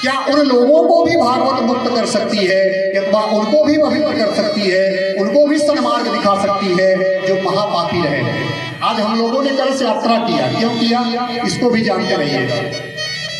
क्या उन लोगों को भी भागवत मुक्त कर सकती है, अथवा उनको भी पवित्र कर सकती है, उनको भी सन्मार्ग दिखा सकती है जो महापापी रहे हैं। आज हम लोगों ने कल से यात्रा किया, क्यों किया इसको भी जानते रहिएगा।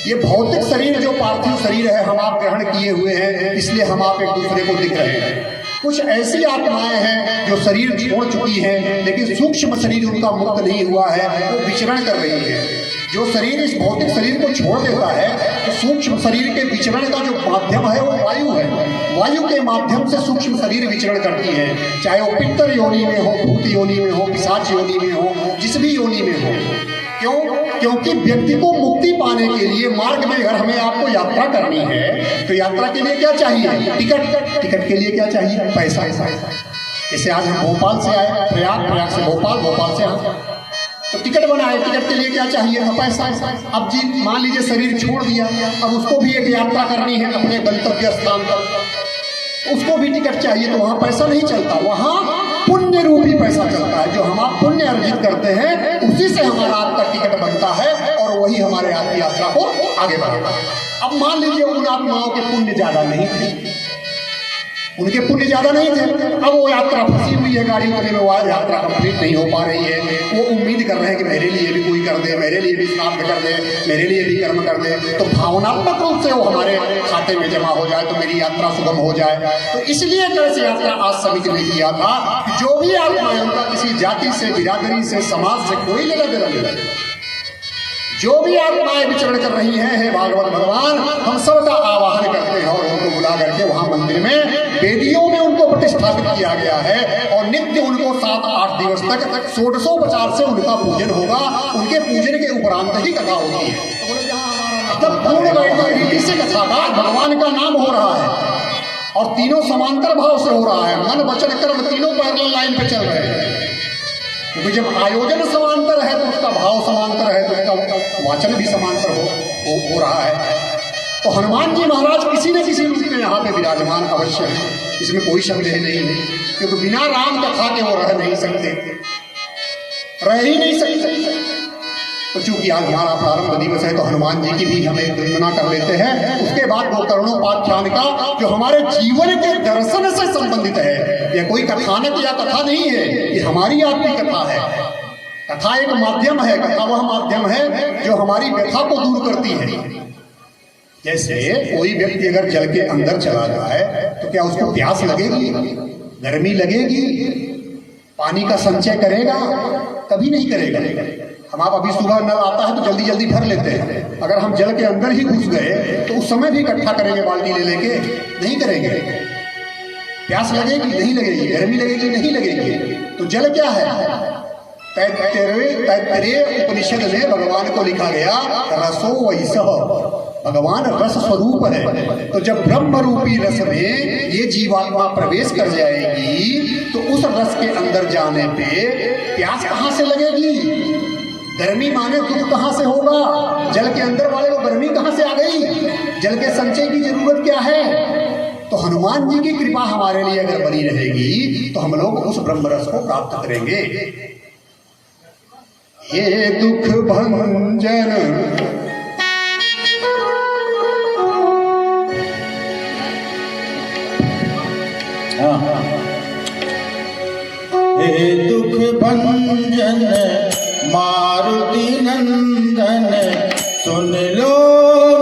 ये भौतिक शरीर जो पार्थिव शरीर है हम आप ग्रहण किए हुए हैं, इसलिए हम आप एक दूसरे को दिख रहे हैं। कुछ ऐसी आत्माएं हैं जो शरीर छोड़ चुकी हैं, लेकिन सूक्ष्म शरीर उनका मुक्त नहीं हुआ है, वो विचरण कर रही है। जो शरीर इस भौतिक शरीर को छोड़ देता है तो सूक्ष्म शरीर के विचरण का जो माध्यम है वो वायु है। वायु के माध्यम से सूक्ष्म शरीर विचरण करती है, चाहे वो पितर योनि में हो, भूत योनि में हो, पिशाच योनि में हो, जिस भी योनि में हो। क्यों? क्योंकि व्यक्ति को मुक्ति पाने के लिए मार्ग में अगर हमें आपको यात्रा करनी है तो यात्रा के लिए क्या चाहिए? टिकट। टिकट के लिए क्या चाहिए? पैसा। जैसे आज हम भोपाल से आए, प्रयाग से भोपाल, भोपाल से हम तो टिकट बनाए। टिकट के लिए क्या चाहिए? पैसा। अब जी मान लीजिए शरीर छोड़ दिया, अब उसको भी एक यात्रा करनी है अपने गंतव्य स्थान पर, उसको भी टिकट चाहिए, तो वहाँ पैसा नहीं चलता, वहाँ पुण्य रूपी पैसा चलता है। जो हम आप पुण्य अर्जित करते हैं उसी से हमारा आपका टिकट बनता है और वही हमारे आपकी यात्रा को आगे बढ़ाता है। अब मान लीजिए उन आत्माओं के पुण्य ज्यादा नहीं थे, उनके पुण्य ज्यादा नहीं थे, अब वो यात्रा फंसी हुई है गाड़ी उतरने में, वो यात्रा कंप्लीट नहीं हो पा रही है। वो उम्मीद कर रहे हैं कि मेरे लिए भी कोई कर दे, मेरे लिए भी श्राद्ध कर दे, मेरे लिए भी कर्म कर दे, तो भावनात्मक रूप से वो हमारे खाते में जमा हो जाए तो मेरी यात्रा सुगम हो जाए। तो इसलिए कैसे यात्रा आज समिति ने किया था कि जो भी आत्मा है उनका किसी जाति से, बिरादरी से, समाज से कोई लेना देना नहीं। जो भी आत्माएं विचरण कर रही हैं, हे भागवत भगवान, हम सबका आवाहन करते हैं और उनको बुला करके वहां मंदिर में वेदियों में उनको प्रतिष्ठापित किया गया है और नित्य उनको 7-8 दिवस तक षोडशोपचार से उनका पूजन होगा। उनके पूजन के उपरांत ही कथा होती है। तब पूर्ण रीति से कथा का भगवान का नाम हो रहा है और तीनों समांतर भाव से हो रहा है। मन वचन कर्म तीनों पैरेलल लाइन पे चल रहे हैं, क्योंकि जब आयोजन समांतर है तो उसका भाव समांतर है, तो उसका वाचन भी समांतर हो रहा है। तो हनुमान जी महाराज किसी न किसी रूप में यहाँ पे विराजमान अवश्य है, इसमें कोई संदेह नहीं है, क्योंकि बिना राम कथा के वो रह नहीं सकते, रह ही नहीं सकते। तो चूंकि आज हमारा प्रारंभ दिवस है तो हनुमान जी की भी हम एक वंदना कर लेते हैं। उसके बाद वो करुणोपाख्यान का जो हमारे जीवन के दर्शन से संबंधित है, यह कोई कथानक या कथा नहीं है, ये हमारी आपकी कथा है। कथा एक माध्यम है, कथा वह माध्यम है जो हमारी व्यथा को दूर करती है। जैसे कोई व्यक्ति अगर जल के अंदर चला जाए तो क्या उसको प्यास लगेगी? गर्मी लगेगी? पानी का संचय करेगा? कभी नहीं करेगा। हम आप अभी सुबह नल आता है तो जल्दी जल्दी भर लेते हैं, अगर हम जल के अंदर ही घुस गए तो उस समय भी इकट्ठा करेंगे बाल्टी ले लेके? नहीं करेंगे। प्यास लगेगी? नहीं लगेगी। गर्मी लगेगी? नहीं लगेगी। तो जल क्या है? तैत्तरीय उपनिषद में भगवान को लिखा गया रसो वैसह, भगवान रस स्वरूप है। तो जब ब्रह्म रूपी रस में ये जीवात्मा प्रवेश कर जाएगी तो उस रस के अंदर जाने पे प्यास कहाँ से लगेगी? गर्मी माने दुख कहाँ से होगा? जल के अंदर वाले को गर्मी कहाँ से आ गई? जल के संचय की जरूरत क्या है? तो हनुमान जी की कृपा हमारे लिए अगर बनी रहेगी तो हम लोग उस ब्रह्म रस को प्राप्त करेंगे। ये दुख भंजन हे दुख भंजन मारुति नंदन, सुन लो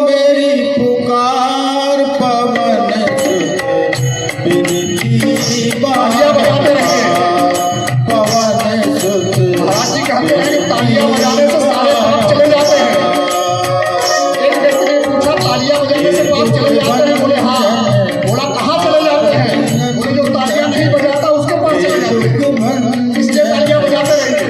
मेरी पुकार, पवन सुत बिनती पवन सुत। महाराज जी कहते हैं कि तालियां बजाने से सारे पाप चले जाते हैं। एक व्यक्ति ने पूछा तालियां बजाने से पाप चले जाते हैं? बोले हाँ। बोला कहाँ चले जाते हैं? बोले जो तालियां नहीं बजाता उसके पास चले जाते हैं, इसलिए तालियां बजाते रहेंगे।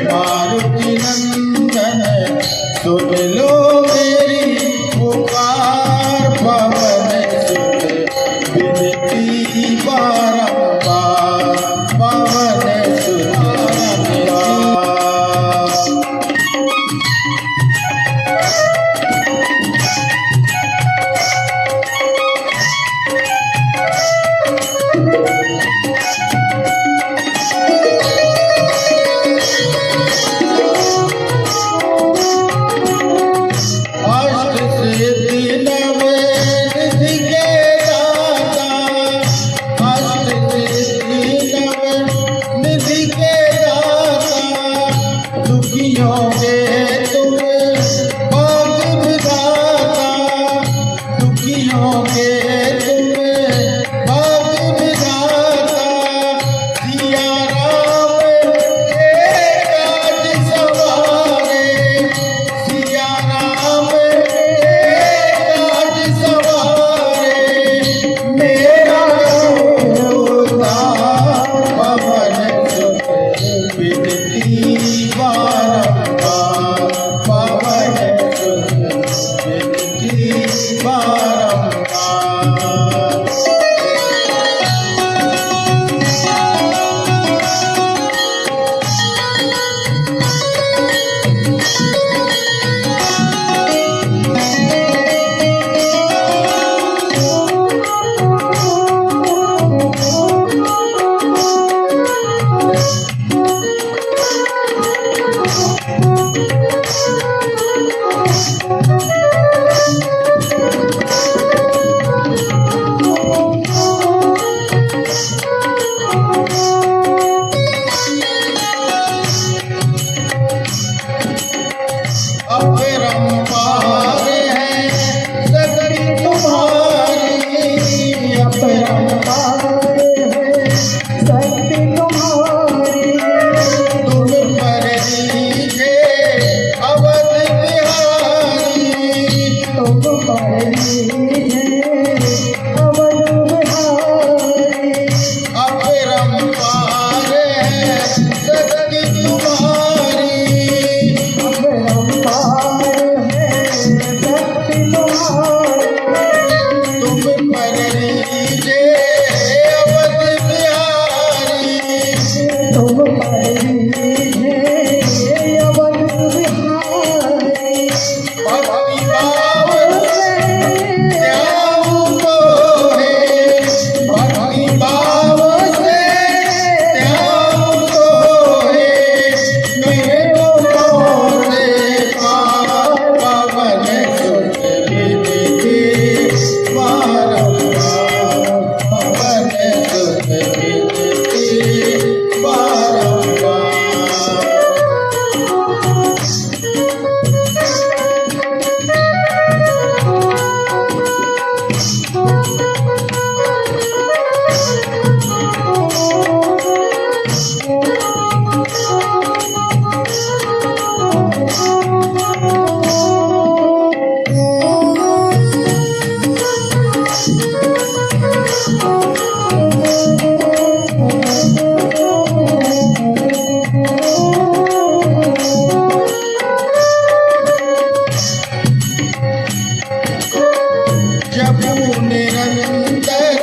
जपू निरंतर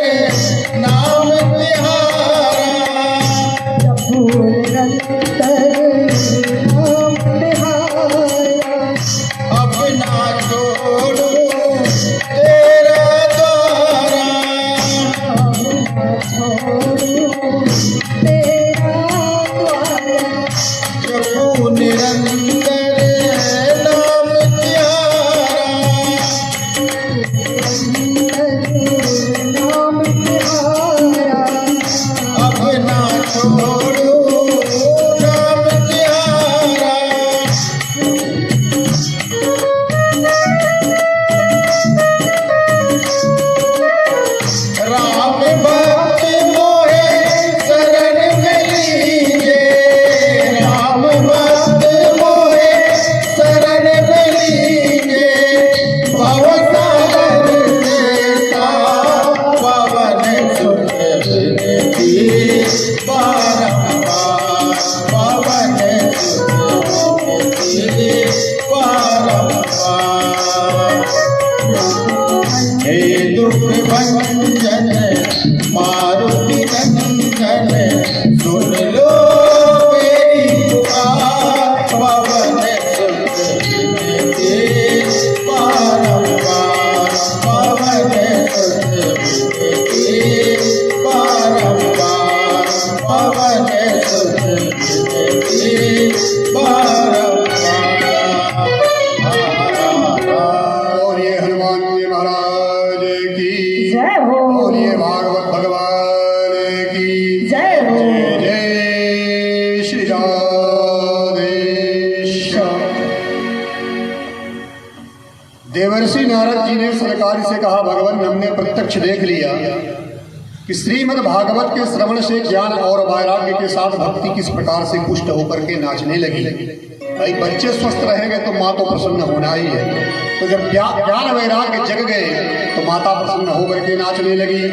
नाम तिहारा। जपू निरंतर नाम तिहारा। अपना छोड़ू तेरा द्वारा। छोड़ू तेरा द्वारा। जपू निरंतर नाम तिहारा। नाम तिहारा। अपना छोड़ू नाम तिहारा। राम भक्त मोहे शरण में लीजे। राम भक्त मोहे शरण में लीजे। भव सागर से पवन सुत विनती बारंबार। पवन सुत विनती बारंबार। हे दुख भंजन मारुति नंदन सुन लो मेरी पुकार। पवन सुत विनती बारंबार। पवन सुत विनती बारंबार। पवन सुत विनती बारंबार। बोलिए हनुमान जी महाराज की जय हो। बोलिए भागवत भगवान की जय हो। जय श्री राधेश। देवर्षि नारद जी ने सरकार से कहा, भगवान हमने प्रत्यक्ष देख लिया कि श्रीमद् भागवत के श्रवण से ज्ञान और वैराग्य के साथ भक्ति किस प्रकार से पुष्ट होकर के नाचने लगी। भाई बच्चे स्वस्थ रहेंगे तो माँ तो प्रसन्न होना ही है। तो जब ज्ञान वैराग्य जग गए तो माता प्रसन्न होकर के नाचने लगी।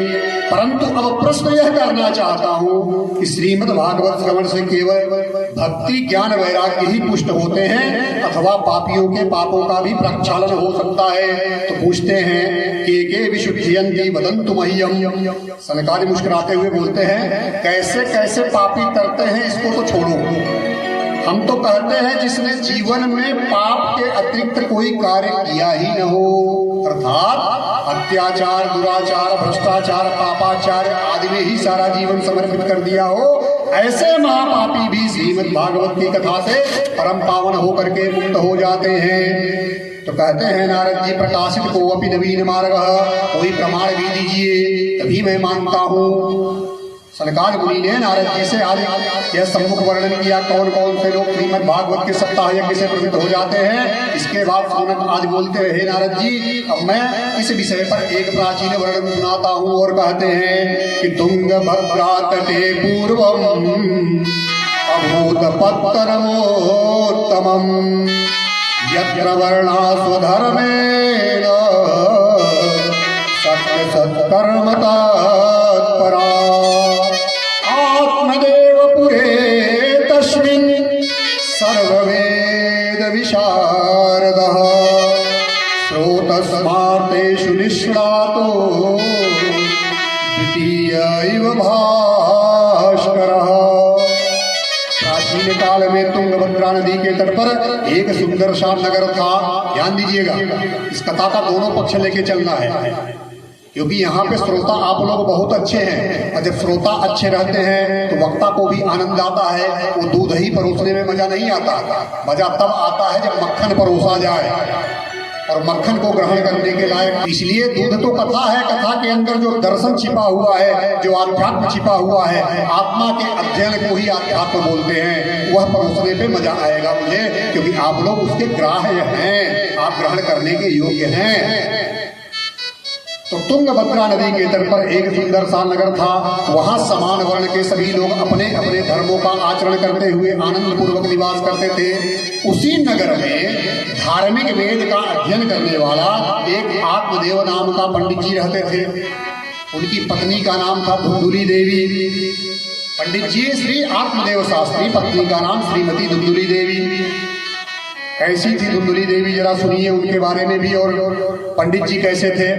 परंतु अब प्रश्न यह करना चाहता हूँ कि श्रीमद् भागवत श्रवण से केवल भक्ति ज्ञान वैराग्य ही पुष्ट होते हैं अथवा पापियों के पापों का भी प्रक्षालन हो सकता है? तो पूछते हैं के विशुद्धयन्ति वदन्तु मह्यम। सनकादि मुस्कुराते हुए बोलते हैं, कैसे कैसे पापी करते हैं इसको तो छोड़ो। हम तो कहते हैं जिसने जीवन में पाप के अतिरिक्त कोई कार्य किया ही न हो, अर्थात अत्याचार दुराचार भ्रष्टाचार पापाचार आदि में ही सारा जीवन समर्पित कर दिया हो, ऐसे महापापी भी श्रीमद् भागवत की कथा से परम पावन होकर के मुक्त हो जाते हैं। तो कहते हैं नारद जी, प्रकाशित को अपि नवीन मार्ग, कोई प्रमाण भी दीजिए तभी मैं मानता हूँ। सनकादिक मुनि ने नारद जी से आज यह सम्मुख वर्णन किया कौन कौन से लोग श्रीमद् भागवत के सप्ताह यज्ञ से प्रसिद्ध हो जाते हैं। इसके बाद सौनक आज बोलते हैं, हे नारद जी अब मैं इस विषय पर एक प्राचीन वर्णन सुनाता हूँ। और कहते हैं कि तुंगभद्रा तटे पूर्वम अभूत पत्तरमोत्तमम यत्र वर्णा स्वधर्मेण सत्य सत्कर्म तत्परा आत्मदेव पुरे तस्मिन् सर्ववेद विशारदः श्रोतस्मार्तेषु निष्णातो द्वितीय इव भास्करः। प्राचीन काल में तुंगभद्रा नदी के तट पर एक सुंदर सा नगर था। ध्यान दीजिएगा, इस कथा का दोनों पक्ष लेके चलना है क्योंकि यहाँ पे श्रोता आप लोग बहुत अच्छे हैं और जब श्रोता अच्छे रहते हैं तो वक्ता को भी आनंद आता है। वो दूध ही परोसने में मजा नहीं आता, मजा तब आता है जब मक्खन परोसा जाए और मक्खन को ग्रहण करने के लायक। इसलिए दूध तो कथा है, कथा के अंदर जो दर्शन छिपा हुआ है, जो आध्यात्म छिपा हुआ है, आत्मा के अध्ययन को ही आध्यात्म बोलते हैं, वह परोसने पे मजा आएगा मुझे, क्योंकि आप लोग उसके ग्राह्य हैं, आप ग्रहण करने के योग्य हैं। तो तुंगभद्रा नदी के तट पर एक सुंदर सा नगर था। वहां समान वर्ण के सभी लोग अपने अपने धर्मों का आचरण करते हुए आनंद पूर्वक निवास करते थे। उसी नगर में धार्मिक वेद का अध्ययन करने वाला एक आत्मदेव नाम का पंडित जी रहते थे। उनकी पत्नी का नाम था धुंधुली देवी। पंडित जी श्री आत्मदेव शास्त्री, पत्नी का नाम श्रीमती धुंधुली देवी। कैसी थी धुंधुली देवी, जरा सुनिए उनके बारे में भी। और पंडित जी कैसे थे?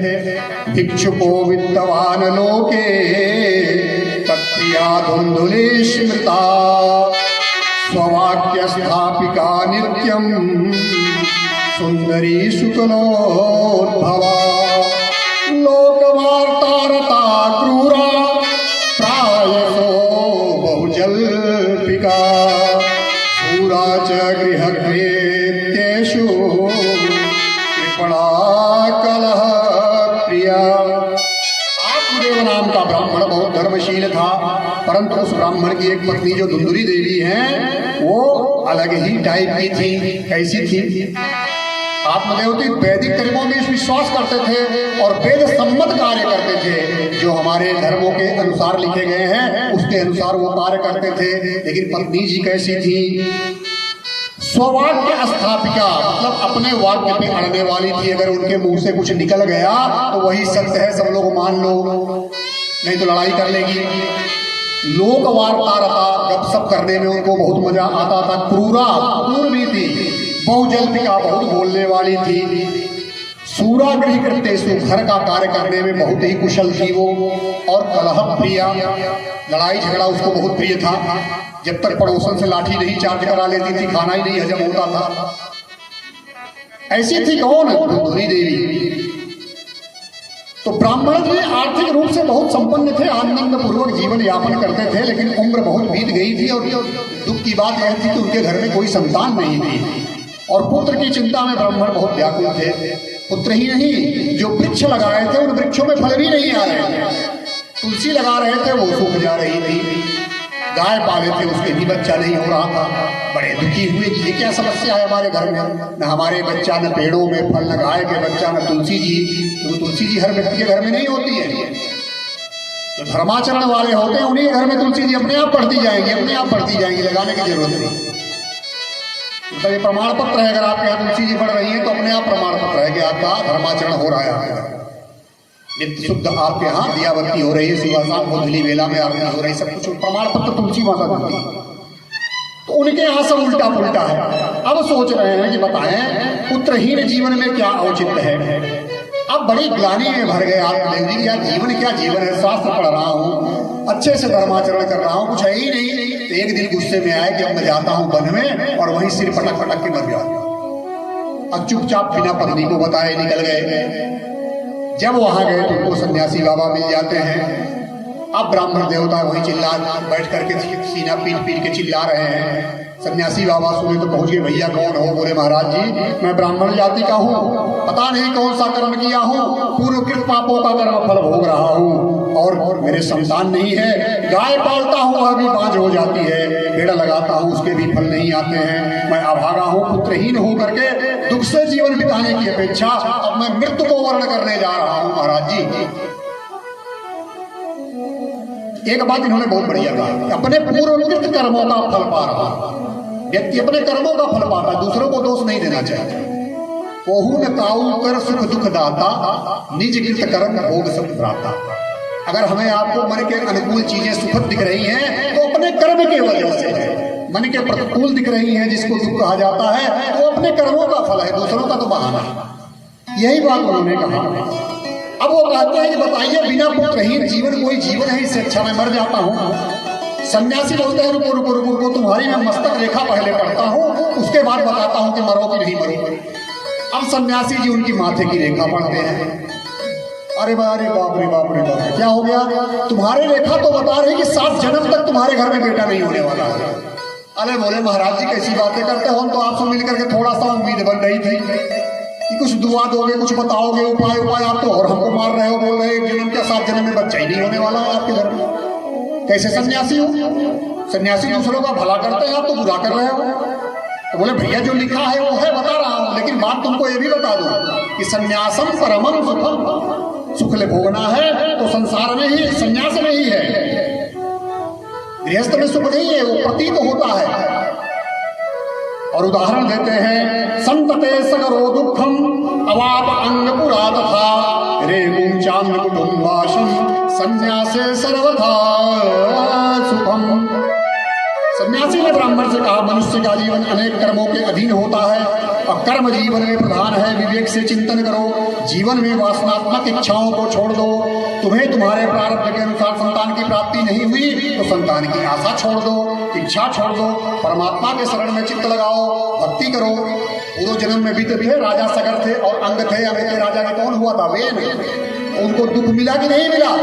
भिक्षुको वित्तवान लोके तत्प्रिया धुंधुली स्मृता, स्ववाक्य स्थापिका नित्यम सुंदरी शुक्लोद्भवा, लोकवार्तारता क्रूरा प्रायसो बहुजल्पिका, सूरा च गृहकृत्येषु कृपणा कलह प्रिया। आत्मदेव नाम का ब्राह्मण बहुत धर्मशील था, परंतु उस ब्राह्मण की एक पत्नी जो धुंधुली देवी हैं वो अलग ही टाइप की थी। कैसी थी? आत्मदेवती वैदिक कर्मों में विश्वास करते थे और वेद सम्मत कार्य करते थे, जो हमारे धर्मों के अनुसार लिखे गए हैं उसके अनुसार वो कार्य करते थे। लेकिन पत्नी जी कैसी थी? स्ववाक्य स्थापिका, मतलब अपने वाक्य पे अड़ने वाली थी। अगर उनके मुंह से कुछ निकल गया तो वही सत्य है, सब लोग मान लो, नहीं तो लड़ाई कर लेगी। लोक वार्ता रहा, गपशप करने में उनको बहुत मजा आता था। क्रूरा, क्रूर भी थी। बहुजल्पिका, बहुत बोलने वाली थी। सूरा गृह कृत्येषु, घर का कार्य करने में बहुत ही कुशल थी वो। और कलह प्रिया, लड़ाई झगड़ा उसको बहुत प्रिय था। जब तक पड़ोसन से लाठी नहीं चार्ज करा लेती थी, खाना ही नहीं हजम होता था। ऐसी थी कौन? धुंधुली देवी। तो ब्राह्मण जी आर्थिक रूप से बहुत संपन्न थे, आनंद पूर्वक जीवन यापन करते थे, लेकिन उम्र बहुत बीत गई थी। और दुख की बात यह थी कि उनके घर में कोई संतान नहीं थी और पुत्र की चिंता में ब्राह्मण बहुत व्याकुल थे। पुत्र ही नहीं, जो वृक्ष लगाए थे उन वृक्षों में फल भी नहीं आ रहे थे। तुलसी लगा रहे थे वो सूख जा रही थी। गाय पाले थे उसके भी बच्चा नहीं हो रहा था। बड़े दुखी हुए कि ये क्या समस्या है हमारे घर में, न हमारे बच्चा, न पेड़ों में फल, न गाय के बच्चा, न तुलसी जी। तो तुलसी जी हर व्यक्ति के घर में नहीं होती है। जो धर्माचरण वाले होते हैं उन्हीं के घर में तुलसी जी अपने आप बढ़ती जाएंगी, अपने आप बढ़ती जाएंगी, लगाने की जरूरत नहीं। तो ये प्रमाण पत्र है, अगर आपके यहाँ तुलसी जी बढ़ रही है तो अपने आप प्रमाण पत्र है कि आपका धर्माचरण हो रहा है। नित्य शुद्ध आपके यहाँ दियावती हो रही है, सुबह शाम गोधूली वेला में आरती हो रही है, सब कुछ प्रमाण पत्र तुलसी माता देती है। तो उनके यहाँ सब उल्टा पुल्टा है। अब सोच रहे हैं कि बताएं पुत्रहीन जीवन में क्या औचित्य है। अब बड़ी ग्लानि में भर गए आत्मदेव जी, यार जीवन क्या जीवन है, शास्त्र पढ़ रहा हूँ, अच्छे से धर्माचरण कर रहा हूँ, कुछ है ही नहीं। तो एक दिन गुस्से में आए कि अब मैं जाता हूँ वन में और वहीं सिर पटक पटक के मर जाता। और चुपचाप बिना पत्नी को बताए निकल गए। जब वहां गए तो उनको सन्यासी बाबा मिल जाते हैं। अब ब्राह्मण देवता वहीं चिल्ला बैठ करके सीना पीट पीट के चिल्ला रहे हैं। सन्यासी बाबा सुने तो पहुंच गए, भैया कौन हो? बोले महाराज जी मैं ब्राह्मण जाति का हूँ, पता नहीं कौन सा कर्म किया हूँ, पूर्वकृत पापों का कर्म फल भोग रहा हूँ और मेरे संतान नहीं है। गाय पालता हूँ वह भी बांझ हो जाती है, पेड़ लगाता हूँ उसके भी फल नहीं आते हैं। मैं अभागा हूँ, पुत्रहीन हो करके दुख से जीवन बिताने की अपेक्षा अब मैं मृत्यु को वर्ण करने जा रहा हूँ महाराज जी। एक बात इन्होंने बहुत बढ़िया कहा, अपने पूर्वकृत कर्मों का फल पा रहा व्यक्ति अपने कर्मों का फल पाता है, दूसरों को दोष नहीं देना चाहिए। कोहू न काऊ कर सुख दुख दाता, निज कृत कर्म भोग सब प्राता। अगर हमें आपको मन के अनुकूल चीजें सुखद दिख रही हैं तो अपने कर्म के वजह से है। मन के प्रतिकूल दिख रही हैं जिसको दुख कहा जाता है वो अपने कर्मों का फल है, दूसरों का तो बहाना है। यही बात उन्होंने कहा। अब वो कहते हैं कि बताइए बिना पुत्रहीन जीवन कोई जीवन है, इससे अच्छा मैं मर जाता हूँ। सन्यासी बोलते हैं रुको रुको रुको रुको, तुम्हारी मैं मस्तक रेखा पहले पढ़ता हूँ, उसके बाद बताता हूँ कि मरो कि नहीं मरो। अब सन्यासी जी उनकी माथे की रेखा पढ़ते हैं। अरे बाप रे बाप रे बाप रे बाप, क्या हो गया? तुम्हारी रेखा तो बता रही कि 7 जन्म तक तुम्हारे घर में बेटा नहीं होने वाला है। अरे बोले महाराज जी कैसी बातें करते हो, हम तो आपसे मिल करके थोड़ा सा उम्मीद बन रही थी कि कुछ दुआ दोगे, कुछ बताओगे उपाय उपाय, आप तो और हमको मार रहे हो, बोल रहे 1 जन्म क्या 7 जन्म में बच्चा ही नहीं होने वाला है आपके घर में। कैसे सन्यासी हो? सन्यासी दूसरों का भला करते हैं, आप तो बुरा कर रहे हो। तो बोले भैया जो लिखा है वो है, बता रहा हूँ, लेकिन बात तुमको ये भी बता दूं कि सन्यासम परमम सुखम, सुख ले भोगना है तो संसार में ही, संन्यास में ही है। गृहस्थ में सुख नहीं है, वो प्रतीत होता है। और उदाहरण देते हैं, संतते सगरो दुखम अवाप अंग पुरा तथा रे गुंचाम कुटुंबाशम संन्यासे सर्वथा सुखम। सन्यासी ने ब्राह्मण से कहा, मनुष्य का जीवन अनेक कर्मों के अधीन होता है और कर्म जीवन में प्रधान है। विवेक से चिंतन करो, जीवन में वासनात्मक इच्छाओं को छोड़ दो। तुम्हें तुम्हारे प्रारब्ध के अनुसार संतान की प्राप्ति नहीं हुई तो संतान की आशा छोड़ दो, इच्छा छोड़ दो, परमात्मा के शरण में चित्त लगाओ, भक्ति करो। पूर्व जन्म में भी तो राजा सगर थे और अंग थे। अंग के राजा का कौन हुआ था? वे उनको दुख मिला कि नहीं मिला?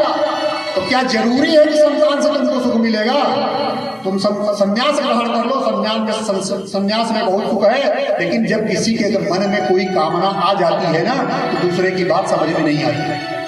तो क्या जरूरी है कि संतान से तुमको सुख मिलेगा? तुम संन्यास ग्रहण कर लो। संन्यास में बहुत सुख है, लेकिन जब किसी के मन में कोई कामना आ जाती है ना, तो दूसरे की बात समझ में नहीं आती।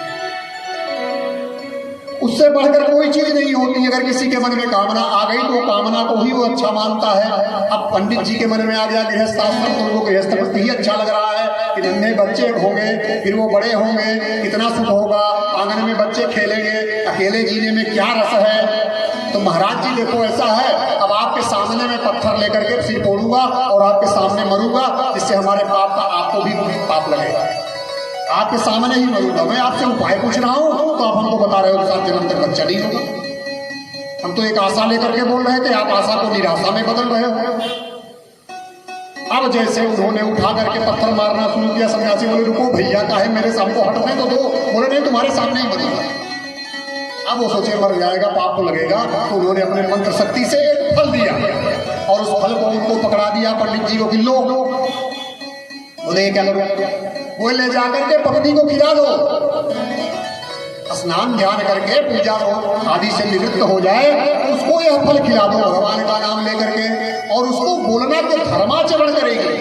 उससे बढ़कर कोई चीज नहीं होती। अगर किसी के मन में कामना आ गई तो कामना को ही वो अच्छा मानता है। अब पंडित जी के मन में आ गया गृहस्थ आश्रम, तो उनको गृहस्थ आश्रम ही अच्छा लग रहा है कि नन्हे बच्चे होंगे, फिर वो बड़े होंगे, कितना सुख होगा, आंगन में बच्चे खेलेंगे, अकेले जीने में क्या रस है। तो महाराज जी देखो ऐसा है, अब आपके सामने में पत्थर लेकर के सिर फोड़ूंगा और आपके सामने मरूंगा, जिससे हमारे पाप का आपको भी पाप लगेगा। आपके सामने ही मरूंगा। मैं आपसे उपाय पूछ रहा हूं तो आप हमको बता रहे हो 7 जन्म तक बच्चा नहीं होगा। हम तो एक आशा लेकर के बोल रहे थे, आप आशा को निराशा में बदल रहे हो। अब जैसे उन्होंने उठा करके पत्थर मारना शुरू किया, सन्यासी बोले रुको भैया, का है मेरे सामने को हटने तो दो। बोले नहीं, तुम्हारे सामने ही मरूंगा। अब वो सोचे मर जाएगा, पाप तो लगेगा, तो उन्होंने अपने मंत्र शक्ति से एक फल दिया और उस फल को उनको पकड़ा दिया पंडित जी को कि लो। बोले क्या लो? वो ले जाकर के पत्नी को खिला दो। स्नान ध्यान करके पूजा आदि से निवृत्त हो जाए, उसको यह फल खिला दो भगवान का नाम लेकर के, और उसको बोलना कि धर्माचरण करेगी।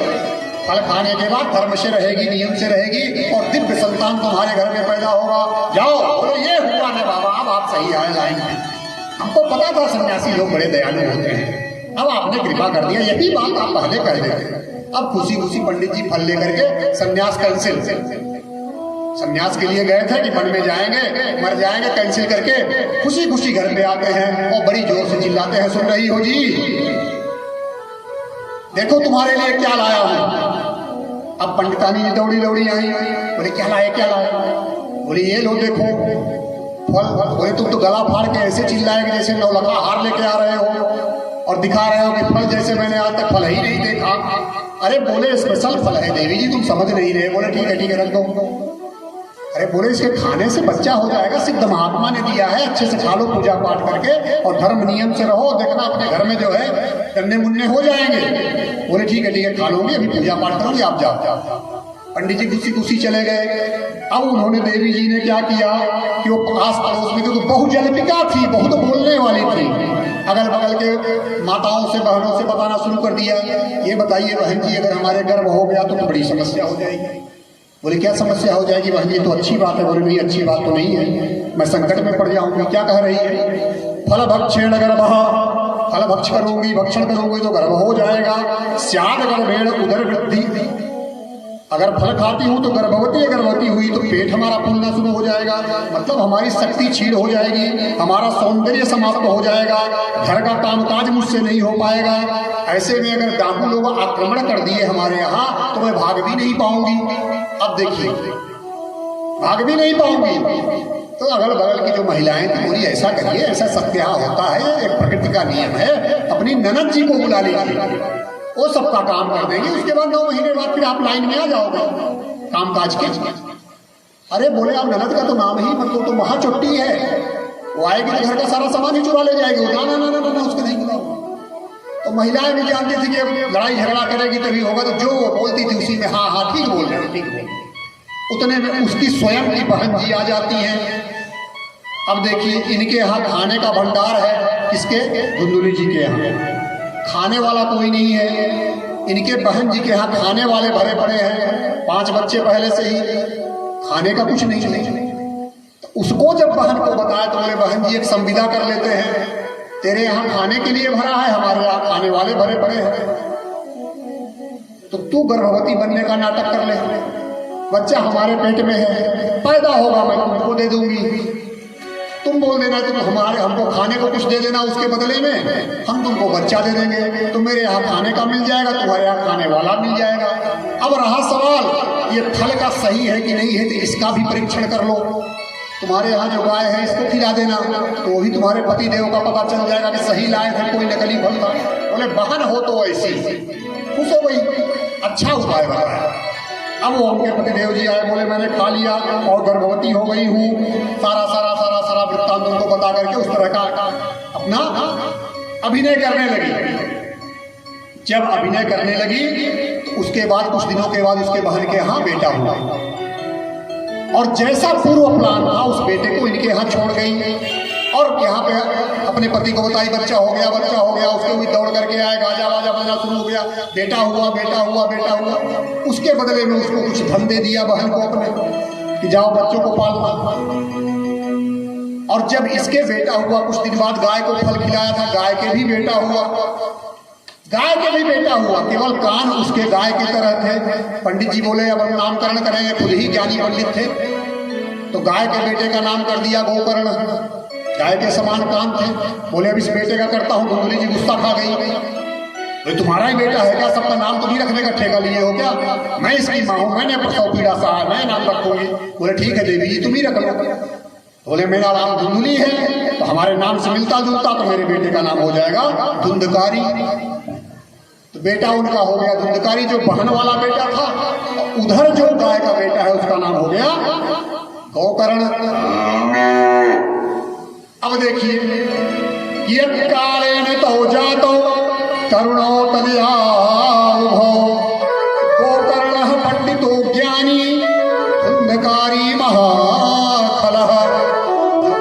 फल खाने के बाद धर्म से रहेगी, नियम से रहेगी और दिव्य संतान तुम्हारे घर में पैदा होगा। जाओ। बोलो ये हुआ ना बाबा, अब आप सही आए लाइन में। हमको पता था सन्यासी लोग बड़े दयालु होते हैं, अब आपने कृपा कर दिया। यही बात आप पहले कह देते। अब खुशी खुशी पंडित जी फल लेकर के सन्यास कैंसिल। सन्यास के लिए गए थे कि वन में जाएंगे, मर जाएंगे, कैंसिल करके खुशी खुशी घर पे आते हैं और बड़ी जोर से चिल्लाते हैं, सुन रही हो जी, देखो तुम्हारे लिए क्या लाया हूं। अब पंडितानी दौड़ी दौड़ी आई, बोले क्या लाए क्या लाए? बोले ये लो देखो फल। बोले तुम तो गला फाड़ के ऐसे चिल्लाएंगे जैसे 9 लखा हार लेके आ रहे हो और दिखा रहे हो कि फल जैसे मैंने आज तक फल ही नहीं देखा। अरे बोले स्पेशल फल है देवी जी, तुम समझ नहीं रहे। बोले ठीक है रख दो। अरे बोले इसके खाने से बच्चा हो जाएगा, सिद्ध महात्मा ने दिया है, अच्छे से खा लो पूजा पाठ करके और धर्म नियम से रहो, देखना अपने घर में जो है गन्ने मुन्ने हो जाएंगे। बोले ठीक है खा लोगे, अभी पूजा पाठ करोगे, आप जाओ। पंडित जी खुशी खुशी चले गए। अब उन्होंने देवी जी ने क्या किया कि वो आस पड़ोस में, क्योंकि बहुजल्पिका थी, बहुत बोलने वाली थी, अगल बगल के माताओं से बहनों से बताना शुरू कर दिया, ये बताइए बहन जी अगर हमारे गर्भ हो गया तो बड़ी समस्या हो जाएगी। बोले क्या समस्या हो जाएगी बहन जी? तो अच्छी बात है। बोले नहीं अच्छी बात तो नहीं है, मैं संकट में पड़ जाऊंगी। क्या कह रही है? फल भक्षेण गर्भः, फल भक्ष करूंगी, भक्षण करूंगी तो गर्भ हो जाएगा। स्याद गर्भेण उदर वृद्धि, अगर फल खाती हूं तो गर्भवती हुई तो पेट हमारा फूलना शुरू हो जाएगा, मतलब हमारी शक्ति क्षीण हो जाएगी, हमारा सौंदर्य समाप्त हो जाएगा, घर का कामकाज मुझसे नहीं हो पाएगा। ऐसे में अगर डाकू लोग आक्रमण कर दिए हमारे यहाँ तो मैं भाग भी नहीं पाऊंगी। अब देखिए भाग भी नहीं पाऊंगी। तो अगल बगल की जो महिलाएं थी बोली ऐसा करिए, ऐसा सत्या होता है, एक प्रकृति का नियम है, अपनी ननद जी को बुला लीजिए, वो सबका काम कर देंगे। उसके बाद 9 महीने बाद फिर आप लाइन में आ जाओगे कामकाज के। अरे बोले आप ननद का तो नाम ही मतलब तो महाचोटी है, वो आएगी तो घर का सारा सामान ही चुरा ले जाएगी। ना ना ना ना ना उसको नहीं बुलाओ। तो महिलाएं भी जानती थी कि लड़ाई झगड़ा करेगी तभी होगा, तो जो वो बोलती थी उसी में हाँ ठीक बोल रहे हो, ठीक बोल। उतने में उसकी स्वयं की बहन जी आ जाती हैं। अब देखिए इनके यहाँ खाने का भंडार है, किसके? धुंधुली जी के यहाँ खाने वाला कोई नहीं है। इनके बहन जी के यहाँ खाने वाले भरे पड़े हैं, 5 बच्चे पहले से ही, खाने का कुछ नहीं। तो उसको जब बहन को बताया तो बोले बहन जी एक संविदा कर लेते हैं, तेरे यहाँ खाने के लिए भरा है, हमारे यहाँ खाने वाले भरे पड़े हैं, तो तू गर्भवती बनने का नाटक कर ले, बच्चा हमारे पेट में है, पैदा होगा मैं तुमको दे दूंगी, तुम बोल देना तो हमको खाने को कुछ दे देना, उसके बदले में हम तुमको बच्चा दे देंगे, तो मेरे यहाँ खाने का मिल जाएगा, तुम्हारे यहाँ खाने वाला मिल जाएगा। अब रहा सवाल ये फल का सही है कि नहीं है, तो इसका भी परीक्षण कर लो। तुम्हारे यहाँ जो गाय है इसको खिला देना, तो वही तुम्हारे पति देव का पता चल जाएगा कि सही लाए थे, कोई नकली फल था। बोले बहन हो तो ऐसी खुश हो गई, अच्छा उपाय बताया। अब वो उनके पति देव जी आए, बोले मैंने खा लिया और गर्भवती हो गई हूँ। सारा वृत्तांत उनको बता करके उस तरह का अपना अभिनय करने लगी। जब अभिनय करने लगी तो उसके बाद कुछ दिनों के बाद उसके बहन के यहाँ बेटा हुआ, और जैसा पूर्व प्लान था उस बेटे को इनके यहाँ छोड़ गई और यहाँ पे अपने पति को बताई बच्चा हो गया। उसके भी दौड़ करके आए, गाजा वाजा बजना शुरू हो गया, बेटा हुआ। उसके बदले में उसको कुछ धन दे दिया बहन को अपने कि जाओ बच्चों को पालना। और जब इसके बेटा हुआ कुछ दिन बाद गाय को फल खिलाया था, गाय के भी बेटा हुआ। केवल कान उसके गाय की तरह थे। पंडित जी बोले अब हम नामकरण करेंगे, खुद ही ज्ञानी पंडित थे, तो गाय के बेटे का नाम कर दिया गोकर्ण। गाय के समान कान थे। बोले अब इस बेटे का करता हूँ। धुंधली जी गुस्सा खा गई, भाई तुम्हारा ही बेटा है क्या? सबका नाम तो नहीं रखने का ठेका लिए हो क्या? मैं इसकी माँ हूँ, मैंने प्रसव पीड़ा सहा, मैं नाम रखूंगी। बोले ठीक है देवी जी तुम ही रख लो। बोले मेरा नाम धुंधली है, तो हमारे नाम से मिलता जुलता, तो मेरे बेटे का नाम हो जाएगा धुंधकारी। तो बेटा उनका हो गया धुंधकारी, जो बहन वाला बेटा था। उधर जो गाय का बेटा है उसका नाम हो गया गोकर्ण। अब देखिए, यत् कालेन तो जातो करुणो तदयाभो गोकर्णः पंडितो ज्ञानी धुंधकारी महाखलः।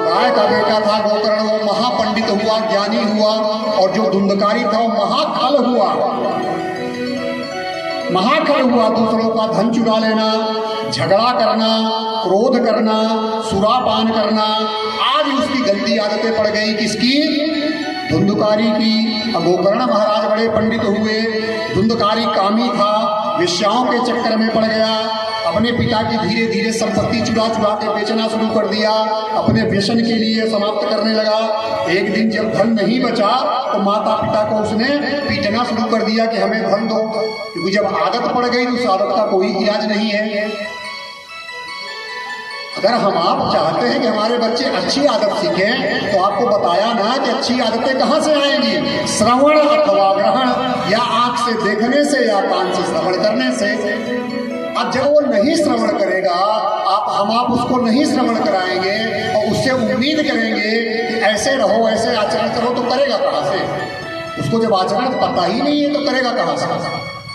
गाय का बेटा था गोकर्ण, वो महापंडित हुआ, ज्ञानी हुआ, और जो धुंधकारी था वो महाखल हुआ। दूसरों का धन चुरा लेना, झगड़ा करना, क्रोध करना, सुरापान करना, आज उसकी गंदी आदतें पड़ गई। किसकी? धुंधकारी की। अब गोकर्ण महाराज बड़े पंडित हुए, धुंधकारी कामी था, वेश्याओं के चक्कर में पड़ गया, अपने पिता की धीरे धीरे संपत्ति चुरा के बेचना शुरू कर दिया, अपने व्यसन के लिए समाप्त करने लगा। एक दिन जब धन नहीं बचा तो माता पिता को उसने पीटना शुरू कर दिया कि हमें धन दो, क्योंकि जब आदत पड़ गई तो उस आदत का कोई इलाज नहीं है। अगर हम आप चाहते हैं कि हमारे बच्चे अच्छी आदत सीखें, तो आपको बताया ना कि अच्छी आदतें कहाँ से आएंगी? श्रवण अथवा ग्रहण, या आंख से देखने से या कान से श्रवण करने से। अब जब वो नहीं श्रवण करेगा, आप उसको नहीं श्रवण कराएंगे और उससे उम्मीद करेंगे कि ऐसे रहो, ऐसे आचरण करो, तो करेगा कहाँ से? उसको जब आचरण पता ही नहीं है तो करेगा कहाँ से?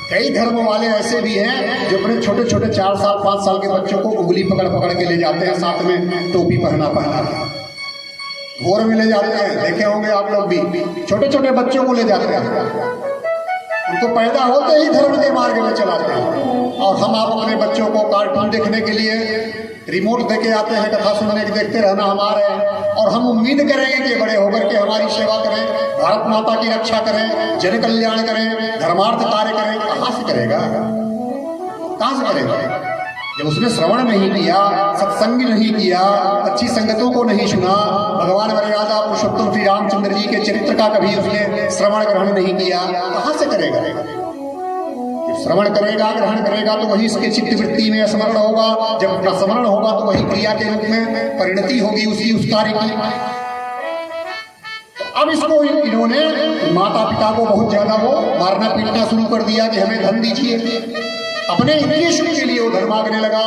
कई धर्म वाले ऐसे भी हैं जो अपने छोटे 4 साल 5 साल के बच्चों को उंगली पकड़ के ले जाते हैं, साथ में टोपी पहना घोर में ले जाते हैं। देखे होंगे आप लोग भी, छोटे बच्चों को ले जाते हैं, उनको पैदा होते ही धर्म के मार्ग में चलाते हैं। और हम आप अपने बच्चों को कार्टून देखने के लिए रिमोट देके आते हैं, कथा सुनने के, देखते रहना हमारे, और हम उम्मीद करेंगे कि बड़े होकर के हमारी सेवा करें, भारत माता की रक्षा करें, जन कल्याण करें, धर्मार्थ कार्य करें। कहाँ से करेगा? जब उसने श्रवण नहीं किया, सत्संग नहीं किया, अच्छी संगतों को नहीं सुना, भगवान मर्यादा पुरुषोत्तम श्री रामचंद्र जी के चरित्र का कभी उसने श्रवण ग्रहण नहीं किया, कहाँ से करेगा? श्रवण करेगा, ग्रहण करेगा तो वही इसके चित्त वृत्ति में स्मरण होगा। जब स्मरण होगा तो वही क्रिया के रूप में परिणति होगी उस कार्य की। तो अब इसको इन्होंने माता पिता को बहुत ज्यादा वो मारना पीटना शुरू कर दिया कि हमें धन दीजिए। अपने हित के लिए वो धन मांगने लगा।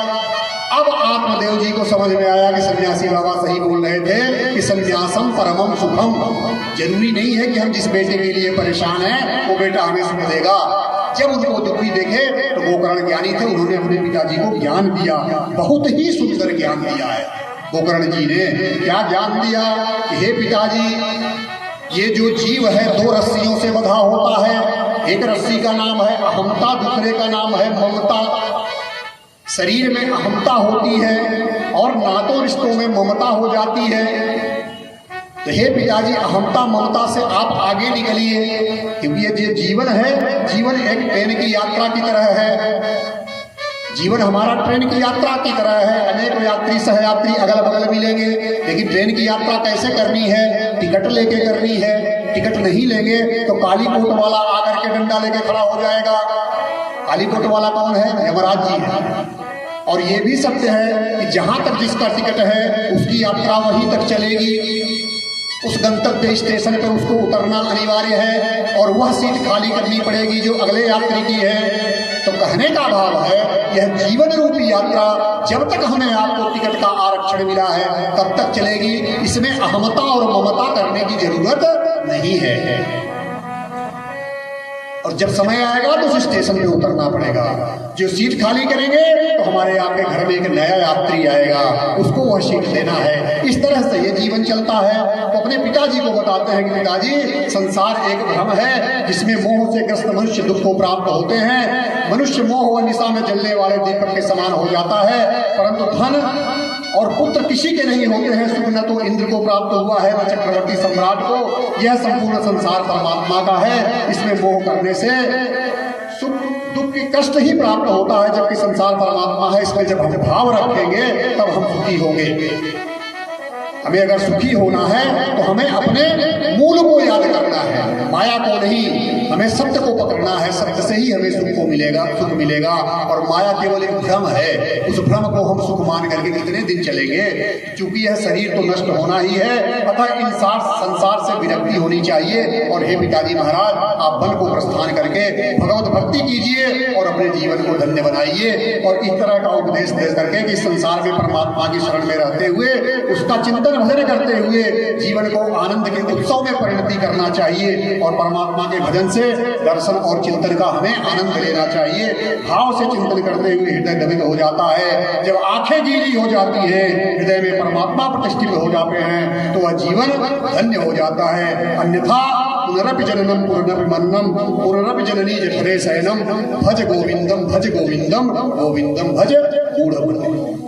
अब आत्मदेव जी को समझ में आया कि सन्यासी बाबा सही बोल रहे थे कि संन्यासम परमम सुखम। जरूरी नहीं है कि हम जिस बेटे के लिए परेशान हैं वो बेटा हमें सुख देगा। जब उनको दुखी देखे तो गोकर्ण ज्ञानी थे, उन्होंने अपने पिताजी को ज्ञान दिया, बहुत ही सुंदर ज्ञान दिया है गोकर्ण जी ने। क्या ज्ञान दिया? हे पिताजी, ये जो जीव है 2 रस्सियों से बंधा होता है। एक रस्सी का नाम है अहमता, दूसरे का नाम है ममता। शरीर में अहमता होती है और नातों रिश्तों में ममता हो जाती है। तो हे पिताजी, अहमता ममता से आप आगे निकलिए, क्योंकि ये जीवन है, जीवन एक ट्रेन की यात्रा की तरह है। जीवन हमारा ट्रेन की यात्रा की तरह है। अनेक यात्री सहयात्री अगल बगल मिलेंगे, लेकिन ट्रेन की यात्रा कैसे करनी है? टिकट लेके करनी है। टिकट नहीं लेंगे तो काली कोट वाला आकर के डंडा लेके खड़ा हो जाएगा। काली कोट वाला कौन है? यमराज जी है। और ये भी सत्य है कि जहां तक जिसका टिकट है उसकी यात्रा वहीं तक चलेगी, उस गंतव्य स्टेशन पर उसको उतरना अनिवार्य है और वह सीट खाली करनी पड़ेगी जो अगले यात्री की है। तो कहने का भाव है यह जीवन रूपी यात्रा जब तक हमें आपको टिकट का आरक्षण मिला है तब तक चलेगी, इसमें अहमता और ममता करने की जरूरत नहीं है। और जब समय आएगा तो उस स्टेशन पे उतरना पड़ेगा। जो सीट खाली करेंगे तो हमारे आपके घर में एक नया यात्री आएगा, उसको वह सीट देना है। इस तरह से ये जीवन चलता है। तो अपने पिताजी को बताते हैं कि पिताजी, संसार एक भ्रम है जिसमें मोह से ग्रस्त मनुष्य दुख को प्राप्त होते हैं। मनुष्य मोह व निशा में जलने वाले दीपक के समान हो जाता है, परंतु धन और पुत्र किसी के नहीं होते हैं। सुख न तो इंद्र को प्राप्त हुआ है न चक्रवर्ती सम्राट को। यह संपूर्ण संसार परमात्मा का है। इसमें मोह करने से सुख दुख की कष्ट ही प्राप्त होता है, जबकि संसार परमात्मा है। इसमें जब हम भाव रखेंगे तब हम सुखी होंगे। हमें अगर सुखी होना है तो हमें अपने मूल को याद करना है, माया को नहीं। हमें सत्य को पकड़ना है, सत्य से ही हमें सुख को मिलेगा, सुख मिलेगा। और माया केवल एक भ्रम है, उस भ्रम को हम सुख मान करके कितने दिन चलेंगे। क्योंकि यह शरीर तो नष्ट होना ही है, अतः इंसान संसार से विरक्ति होनी चाहिए। और हे पिताजी महाराज, आप वन को प्रस्थान करके भगवत भक्ति कीजिए और अपने जीवन को धन्य बनाइए। और इस तरह का उपदेश दे करके कि संसार में परमात्मा की शरण में रहते हुए उसका चिंतन भजन करते हुए जीवन को आनंद के उत्सव में परिणति करना चाहिए। और परमात्मा के भजन से दर्शन और चिंतन का हमें आनंद लेना चाहिए। भाव से चिंतन करते हुए हृदय दमित हो जाता है। जब आंखें गीली हो जाती हैं, हृदय में परमात्मा प्रतिष्ठित हो जाते हैं, तो वह जीवन धन्य हो जाता है। अन्यथा पुनरपि जननम पुनरपि मन्नम पुनरपि जननी जठरे शयनम भज गोविंदम गोविंदम भज मूढ़।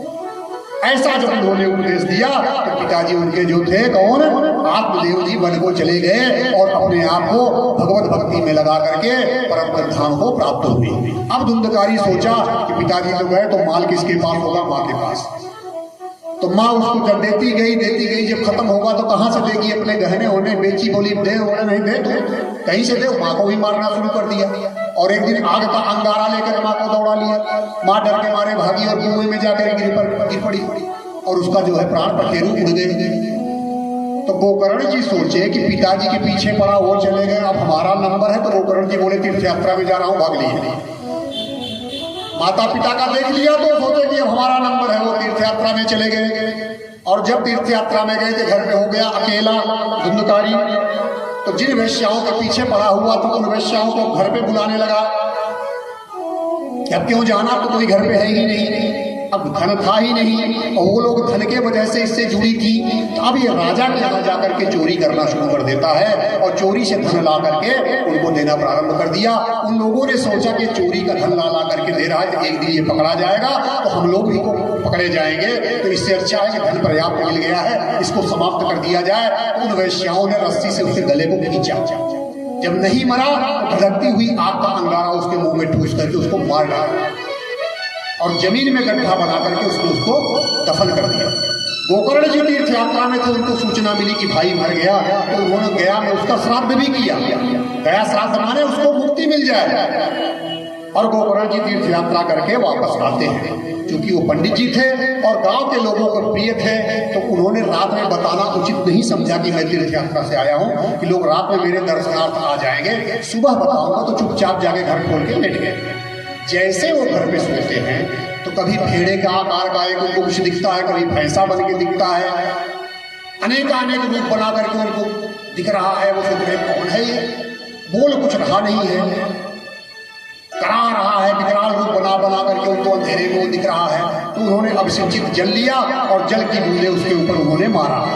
ऐसा जब उन्होंने उपदेश दिया तो पिताजी उनके जो थे कौन, आत्मदेव जी वन को चले गए और अपने आप को भगवत भक्ति में लगा करके परम धाम को प्राप्त हुई। अब धुंधकारी सोचा कि पिताजी तो गए तो माल किसके पास होगा, माँ के पास। तो माँ उसको जब देती गई, जब खत्म होगा तो कहाँ से देगी। अपने गहने होने बेची, बोली दे, बोले नहीं दे, तो कहीं से दे। माँ को भी मारना शुरू कर दिया। और एक दिन आग का अंगारा लेकर माँ को दौड़ा लिया। माँ डर के मारे भागी और कुएं में जाकर गिर पड़ी और उसका जो है प्राण पखेरु उड़ गए। तो गोकर्ण जी सोचे कि पिताजी के पीछे पड़ा वो चले गए, अब हमारा नंबर है। तो गोकर्ण जी बोले तीर्थ यात्रा में जा रहा हूँ, भाग लिए। माता पिता का देख लिया तो सोचे कि अब हमारा नंबर है, वो तीर्थ यात्रा में चले गए। और जब तीर्थ यात्रा में गए थे, घर पे हो गया अकेला धुंधकारी। तो जिन वेश्याओं के पीछे पड़ा हुआ था उन वेश्याओं को घर पे बुलाने लगा कि अब क्यों जाना, तो कोई घर पे है ही नहीं। अब धन था ही नहीं और वो लोग धन के वजह से इससे जुड़ी थी। तो अब ये राजा के यहाँ जाकर के चोरी करना शुरू कर देता है और चोरी से धन ला करके उनको देना प्रारंभ कर दिया। उन लोगों ने सोचा कि चोरी का धन ला करके दे रहा है तो एक दिन ये पकड़ा जाएगा तो हम लोग भी को पकड़े जाएंगे। तो इससे अच्छा है कि धन पर्याप्त मिल गया है, इसको समाप्त कर दिया जाए। उन वेश्याओं ने रस्सी से उसके गले को खींचा। जब नहीं मरा तो धधकती हुई आग का अंगारा उसके मुंह में ठूस करके उसको मार डाला और जमीन में गड्ढा बना करके उसको दफन कर दिया। गोकर्ण जी तीर्थ यात्रा में थे, उनको सूचना मिली कि भाई मर गया। तो उन्होंने गया में उसका श्राद्ध भी किया। गया श्राद्ध माने उसको मुक्ति मिल जाए। और गोकर्ण जी तीर्थ यात्रा करके वापस आते हैं। क्योंकि वो पंडित जी थे और गांव के लोगों को प्रिय थे, तो उन्होंने रात में बताना उचित नहीं समझा कि मैं तीर्थ यात्रा से आया हूँ, कि लोग रात में मेरे दर्शनार्थ आ जाएंगे। सुबह बताऊंगा, तो चुपचाप जाके घर खोल के लेट गए। जैसे वो घर पे सोते हैं तो कभी भेड़े का आकार का एक उनको कुछ दिखता है, कभी भैंसा बन के दिखता है। अनेक रूप बना करके उनको दिख रहा है। वो सोच रहे कौन है ये, बोल कुछ रहा नहीं है, करा रहा है, विकराल रूप बना करके उनको अंधेरे में दिख रहा है। तो उन्होंने अभिषेचित जल लिया और जल की बूंदे उसके ऊपर उन्होंने मारा।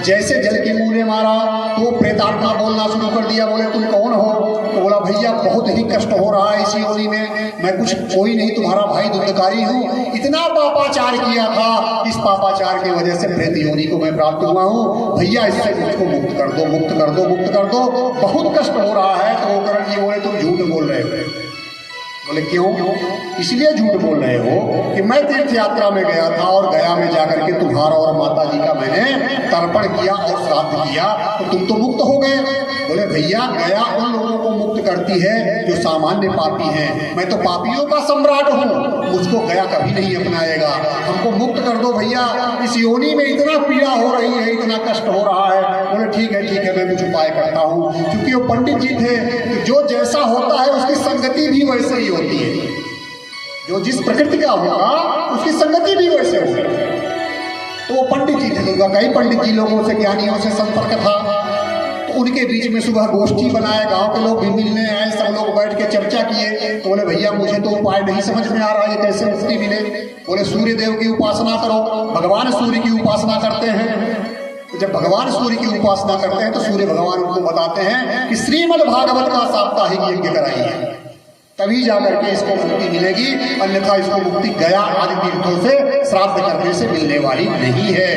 जैसे जल की बूंदे मारा तो वो प्रेतात्मा बोलना शुरू कर दिया। बोले तुम कौन हो? तो बोला भैया बहुत ही कष्ट हो रहा है इसी योनि में, मैं कुछ कोई नहीं, तुम्हारा भाई धुंधकारी हूँ। इतना पापाचार किया था, इस पापाचार की वजह से प्रेत योनि को मैं प्राप्त हुआ हूँ। भैया इससे मुझको मुक्त कर दो, मुक्त कर दो, मुक्त कर दो, बहुत कष्ट हो रहा है। तो गोकर्ण जी बोले तुम झूठ बोल रहे हो। बोले क्यों? इसलिए झूठ बोल रहे हो कि मैं तीर्थ यात्रा में गया था और गया में जाकर के तुम्हारा और माता जी का मैंने तर्पण किया और श्राद्ध किया, तो तुम तो मुक्त हो गए। बोले भैया, गया उन लोगों को मुक्त करती है जो सामान्य पापी हैं, मैं तो पापियों का सम्राट हूँ, मुझको गया कभी नहीं अपनाएगा, हमको मुक्त कर दो भैया, इस योनि में इतना पीड़ा हो रही है, इतना कष्ट हो रहा है। बोले ठीक है मैं कुछ उपाय करता हूँ। क्योंकि वो पंडित जी थे, तो जो जैसा होता है उसकी संगति भी वैसे ही होती है, जो जिस प्रकृति का होगा उसकी संगति भी वैसे होगी। तो वो पंडित जी थे, तो कई पंडित जी लोगों से, ज्ञानियों से संपर्क था, तो उनके बीच में सुबह गोष्ठी बनाए, गांव के लोग भी मिलने आए, सब लोग बैठ के चर्चा किए। तो बोले भैया मुझे तो उपाय नहीं समझ में आ रहा है, कैसे मुक्ति मिले। बोले सूर्य देव की उपासना करो, भगवान सूर्य की उपासना करते हैं। तो जब भगवान सूर्य की उपासना करते हैं तो सूर्य भगवान उनको बताते हैं कि श्रीमद् भागवत का साप्ताहिक यज्ञ कराइए, तभी जाकर के इसको मुक्ति मिलेगी, अन्यथा इसको मुक्ति गया आदि तीर्थों से श्राद्ध करने से मिलने वाली नहीं है।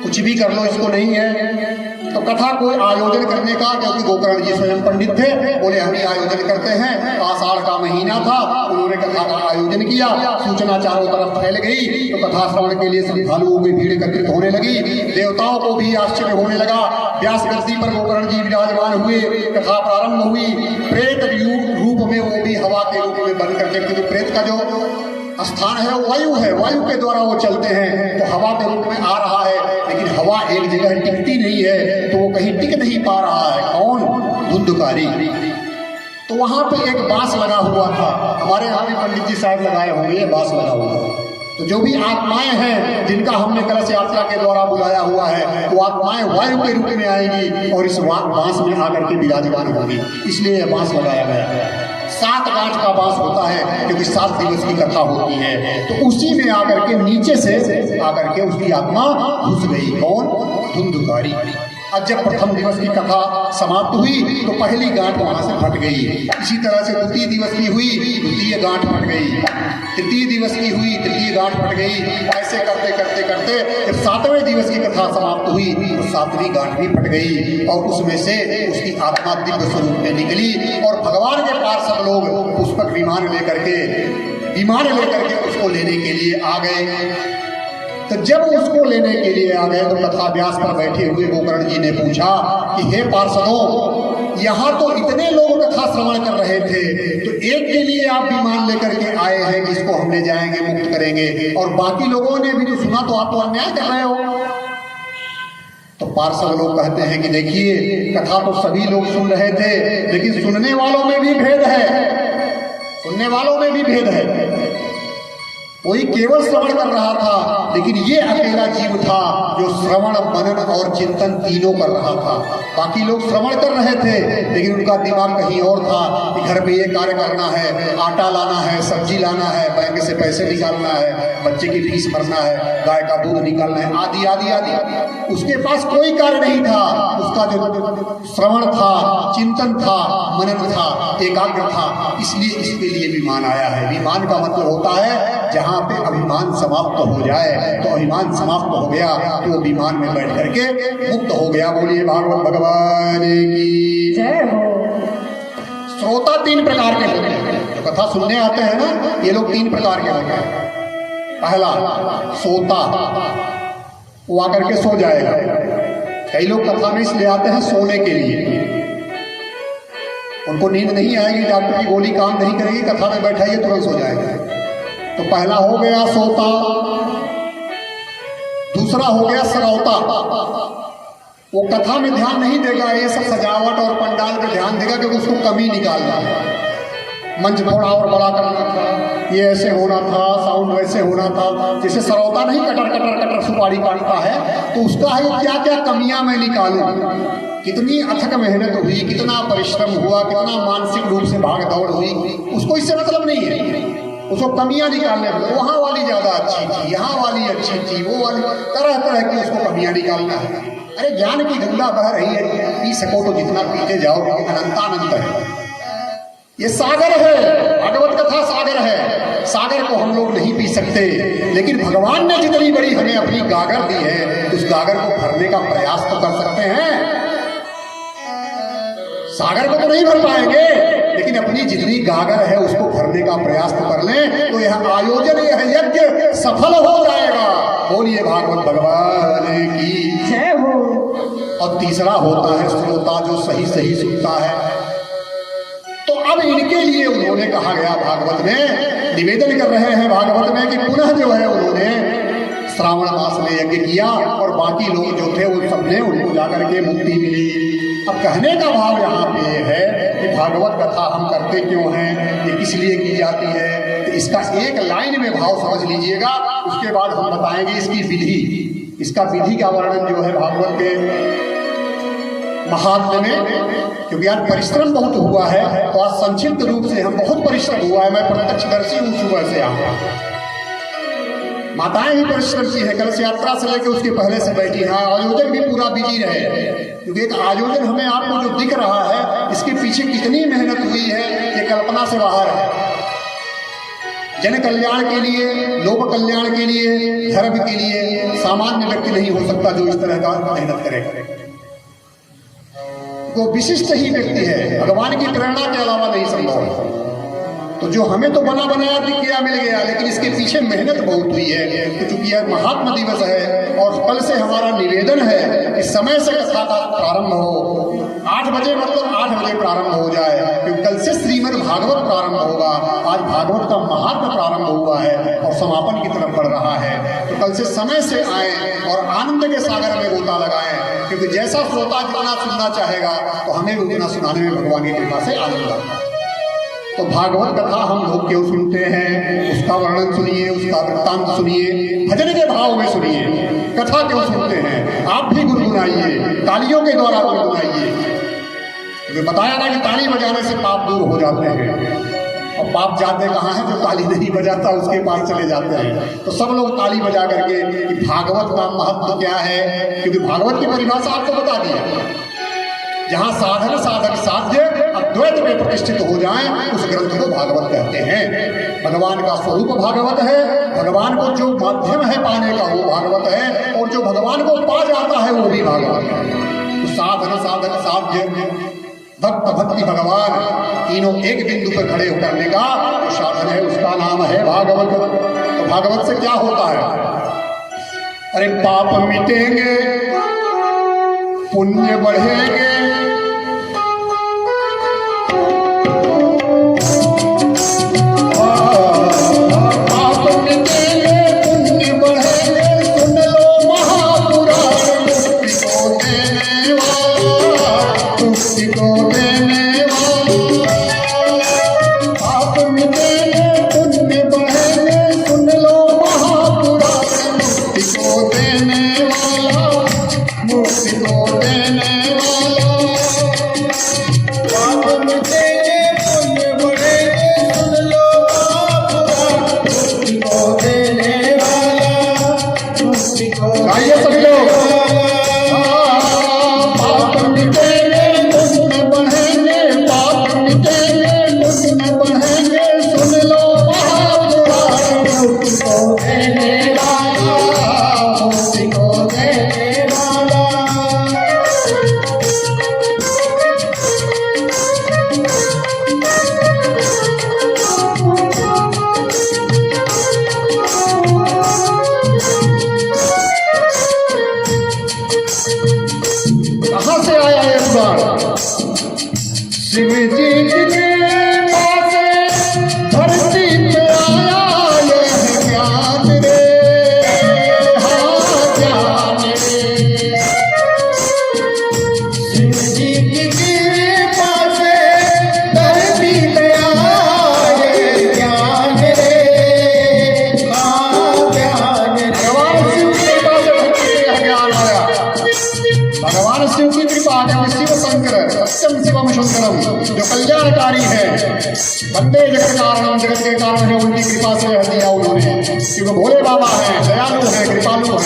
कुछ भी कर लो इसको नहीं है। तो कथा को आयोजन करने का, क्योंकि गोकर्ण जी स्वयं पंडित थे, बोले हम ही आयोजन करते हैं। आषाढ़ का महीना था, उन्होंने कथा का आयोजन किया, सूचना चारों तरफ फैल गई, तो कथा श्रवण के लिए श्रद्धालुओं की भीड़ एकत्रित होने लगी। देवताओं को भी आश्चर्य होने लगा। व्यास गद्दी पर गोकर्ण जी विराजमान हुए, कथा प्रारंभ हुई। प्रेत रूप में वो भी हवा के रूप में बन करके, क्योंकि प्रेत का जो स्थान है वो वायु है, वायु के द्वारा वो चलते हैं, तो हवा के रूप में आ रहा है। लेकिन हवा एक जगह टिकती नहीं है, तो वो कहीं टिक नहीं पा रहा है। कौन? धुंधकारी। तो वहां पे एक बांस लगा हुआ था, हमारे यहाँ भी पंडित जी साहब लगाए होंगे, बांस लगा हुआ। तो जो भी आत्माएं हैं जिनका हमने कलश यात्रा के द्वारा बुलाया हुआ है, वो आत्माएं वायु के रूप में आएंगी और इस बांस में आकर के विराजमान होंगी, इसलिए यह बांस लगाया गया है। 7 गांठ का बांस होता है, क्योंकि 7 दिवस की कथा होती है। तो उसी में आकर के नीचे से आकर के उसकी आत्मा घुस गई। कौन? धुंधकारी। आज जब प्रथम दिवस की कथा समाप्त हुई तो पहली गांठ वहां से फट गई। इसी तरह से द्वितीय दिवस की हुई, द्वितीय गांठ फट गई। तृतीय दिवस की हुई, तृतीय गांठ फट गई। ऐसे करते करते करते जब 7वें दिवस की कथा समाप्त हुई तो 7वीं गांठ भी फट गई, और उसमें से उसकी आत्मा दिव्य स्वरूप में निकली। और भगवान के पास सब लोग पुष्पक विमान लेकर के उसको लेने के लिए आ गए। तो जब उसको लेने के लिए आ गए तो कथा व्यास पर बैठे हुए गोकर्ण जी ने पूछा कि हे पार्षदों, यहाँ तो इतने लोग कथा श्रवण कर रहे थे, तो एक के लिए आप विमान लेकर के आए हैं कि इसको हम ले जाएंगे, मुक्त करेंगे, और बाकी लोगों ने भी जो सुना तो आप तो अन्याय कर रहे हो। तो पार्षद लोग कहते हैं कि देखिए, कथा तो सभी लोग सुन रहे थे, लेकिन सुनने वालों में भी भेद है, सुनने वालों में भी भेद है। कोई केवल श्रवण कर रहा था, लेकिन ये अकेला जीव था जो श्रवण, मनन और चिंतन तीनों कर रहा था। बाकी लोग श्रवण कर रहे थे, लेकिन उनका दिमाग कहीं और था कि घर पे ये कार्य करना है, आटा लाना है, सब्जी लाना है, बैंक से पैसे निकालना है, बच्चे की फीस भरना है, गाय का दूध निकालना है, आदि आदि आदि। उसके पास कोई कार्य नहीं था। उसका जो श्रवण था, चिंतन था, मनन था, एकाग्र था, इसलिए इसके लिए विमान आया है। विमान का मतलब होता है जहाँ पे अभिमान समाप्त हो जाए, तो अभिमान समाप्त हो गया तो वो विमान में बैठ करके मुक्त हो गया। बोलिए भागवत भगवान की जय हो। श्रोता 3 प्रकार के होते हैं, जो कथा सुनने आते हैं ना, ये लोग 3 प्रकार के होते हैं। पहला सोता, वो आकर के सो जाएगा। कई लोग कथा में इसलिए आते हैं सोने के लिए, उनको नींद नहीं आएगी, डॉक्टर की गोली काम नहीं करेगी, कथा में बैठाइए तुरंत सो जाएगा। तो पहला हो गया सोता। दूसरा हो गया सरौता, वो कथा में ध्यान नहीं देगा, ये सब सजावट और पंडाल पे ध्यान देगा, क्योंकि उसको कमी निकालना है। मंच थोड़ा और बड़ा करना था, ये ऐसे होना था, साउंड वैसे होना था। जैसे सरौता नहीं कटर कटर कटर सुपारी काटता है, तो उसका है क्या क्या कमियां मैं निकालूं, कितनी अथक मेहनत हुई, कितना परिश्रम हुआ, कितना मानसिक रूप से भाग दौड़ हुई, उसको इससे मतलब नहीं है। उसको कमियां निकालने में, वहाँ वाली ज़्यादा अच्छी थी, यहाँ वाली अच्छी थी, वो वाली, तरह तरह की उसको कमियां निकालना है। अरे ज्ञान की गंगा बह रही है, पी सको तो जितना पीते जाओ, अनंतानंत है। ये सागर है, भागवत कथा सागर है। सागर को हम लोग नहीं पी सकते, लेकिन भगवान ने जितनी बड़ी हमें अपनी गागर दी है, उस गागर को भरने का प्रयास तो कर सकते हैं। सागर को तो नहीं भर पाएंगे, लेकिन अपनी जितनी गागर है उसको भरने का प्रयास तो कर लें, तो यह आयोजन, यह यज्ञ सफल हो जाएगा। बोलिए भागवत भगवान की जय हो। और तीसरा होता है श्रोता, जो सही सही सुनता है। तो अब इनके लिए उन्होंने कहा गया, भागवत में निवेदन कर रहे हैं भागवत में कि पुनः जो है उन्होंने श्रावण मास में यज्ञ किया और बाकी लोग जो थे उन सबने उनको जाकर के मुक्ति मिली। अब कहने का भाव यहाँ पे है कि भागवत कथा हम करते क्यों हैं, ये किस लिए की जाती है, तो इसका एक लाइन में भाव समझ लीजिएगा, उसके बाद हम बताएंगे इसकी विधि। इसका विधि का वर्णन जो है भागवत के महात्म्य में, क्योंकि आज परिश्रम बहुत हुआ है, तो आज संक्षिप्त रूप से हम बहुत परिश्रम हुआ है। मैं प्रत्यक्षदर्शी हूँ, सुबह से आऊँगा, माताएं ही परिश्रम की है, कलश यात्रा से लेकर उसके पहले से बैठी है। आयोजन भी पूरा बिजी रहे, क्योंकि एक आयोजन हमें आपको जो दिख रहा है, इसके पीछे कितनी मेहनत हुई है ये कल्पना से बाहर है। जन कल्याण के लिए, लोक कल्याण के लिए, धर्म के लिए सामान्य व्यक्ति नहीं हो सकता जो इस तरह का मेहनत करे। वो विशिष्ट ही व्यक्ति है, भगवान की प्रेरणा के अलावा नहीं संभव है। तो जो हमें तो बना बनाया दिख गया, मिल गया, लेकिन इसके पीछे मेहनत बहुत हुई है। तो चूंकि यह महात्मा दिवस है और कल से हमारा निवेदन है कि समय से कथा का प्रारंभ हो, 8 बजे मतलब 8 बजे प्रारंभ हो जाए, क्योंकि कल से श्रीमद् भागवत प्रारंभ होगा। आज भागवत का महात्मा प्रारंभ हुआ है और समापन की तरफ बढ़ रहा है। तो कल से समय से आए और आनंद के सागर में गोता लगाएं, क्योंकि जैसा श्रोता जितना सुनना चाहेगा तो हमें उतना सुनाने में भगवान की कृपा से आनंद आता है। तो भागवत कथा हम लोग क्यों सुनते हैं, उसका वर्णन सुनिए, उसका वृत्तांत सुनिए, भजन के भाव में सुनिए। कथा क्यों सुनते हैं, आप भी गुनगुनाइए, तालियों के द्वारा गुनगुनाइए। तो बताया ना कि ताली बजाने से पाप दूर हो जाते हैं, और पाप जाते कहाँ हैं, जो ताली नहीं बजाता उसके पास चले जाते हैं। तो सब लोग ताली बजा करके कि भागवत का महत्व क्या है, क्योंकि भागवत की परिभाषा आपको बता दी है। जहाँ साधन साधक साध्य अद्वैत में प्रतिष्ठित हो जाएं, उस ग्रंथ को भागवत कहते हैं। भगवान का स्वरूप भागवत है, भगवान को जो माध्यम है पाने का वो भागवत है, और जो भगवान को पा जाता है वो भी भागवत है। तो साधन साधक साध्य भक्त भक्ति भगवान तीनों एक बिंदु पर खड़े करने का जो साधन है उसका नाम है भागवत। तो भागवत से क्या होता है, अरे पाप मिटेंगे, पुण्य बढ़ेंगे, पाप मिटेंगे, पुण्य बढ़ेंगे, सुन लो महापुराण, मुक्ति को देने वाला, मुक्ति को देने वाला। पाप मिटेंगे, पुण्य बढ़ेंगे, सुन लो महापुराण, मुक्ति को देने वाला, मुक्ति को देने वाला। पाप मिटेंगे, पुण्य बढ़ेंगे, सुन लो महापुराण, मुक्ति को देने वाला, मुक्ति को गाइए सभी लोग। पाप मिटेंगे, पुण्य बढ़ेंगे, पाप मिटेंगे, पुण्य बढ़ेंगे, सुन लो महापुराण, मुक्ति को देने वाला, मुक्ति को देने वाला। कहाँ से आया ये पुराण, शिव जी की कृपा से धरती पे आया यह ज्ञान रे, हाँ ज्ञान रे। शिव जी की कृपा से धरती पे आए ज्ञान रे, हाँ ज्ञान रे। भगवान शिव की कृपा से धरती पे यह ज्ञान आया। भगवान शिव की कृपा है, शिव शंकर सत्यम शिवम सुंदरम, जो कल्याणकारी है, वंदे जगत कारणम, जगत के कारण है, उनकी कृपा से यह दिया उन्होंने, क्योंकि भोले बाबा है, दयालु है, कृपालु है।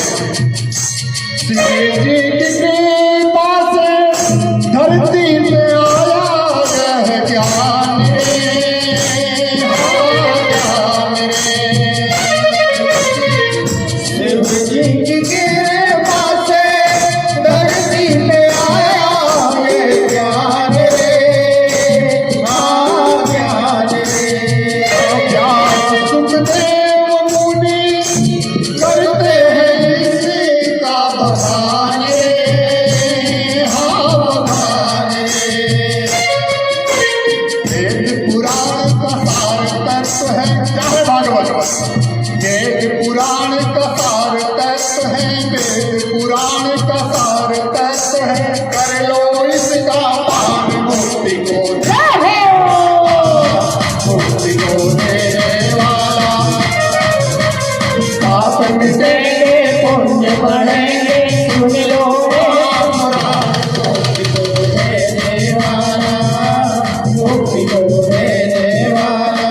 शिव जी की कृपा से धरती पे आया यह ज्ञान रे, हाँ ज्ञान रे। शिव जी की कृपा से धरती पे आया ये ज्ञान रे, वेद पुराण का सार तत्व है, कर लो इसका पान मुक्ति को देने वाला। पाप मिटेंगे पुण्य बढ़ेंगे, सुन लो मुक्ति को देने वाला, मुक्ति को देने वाला।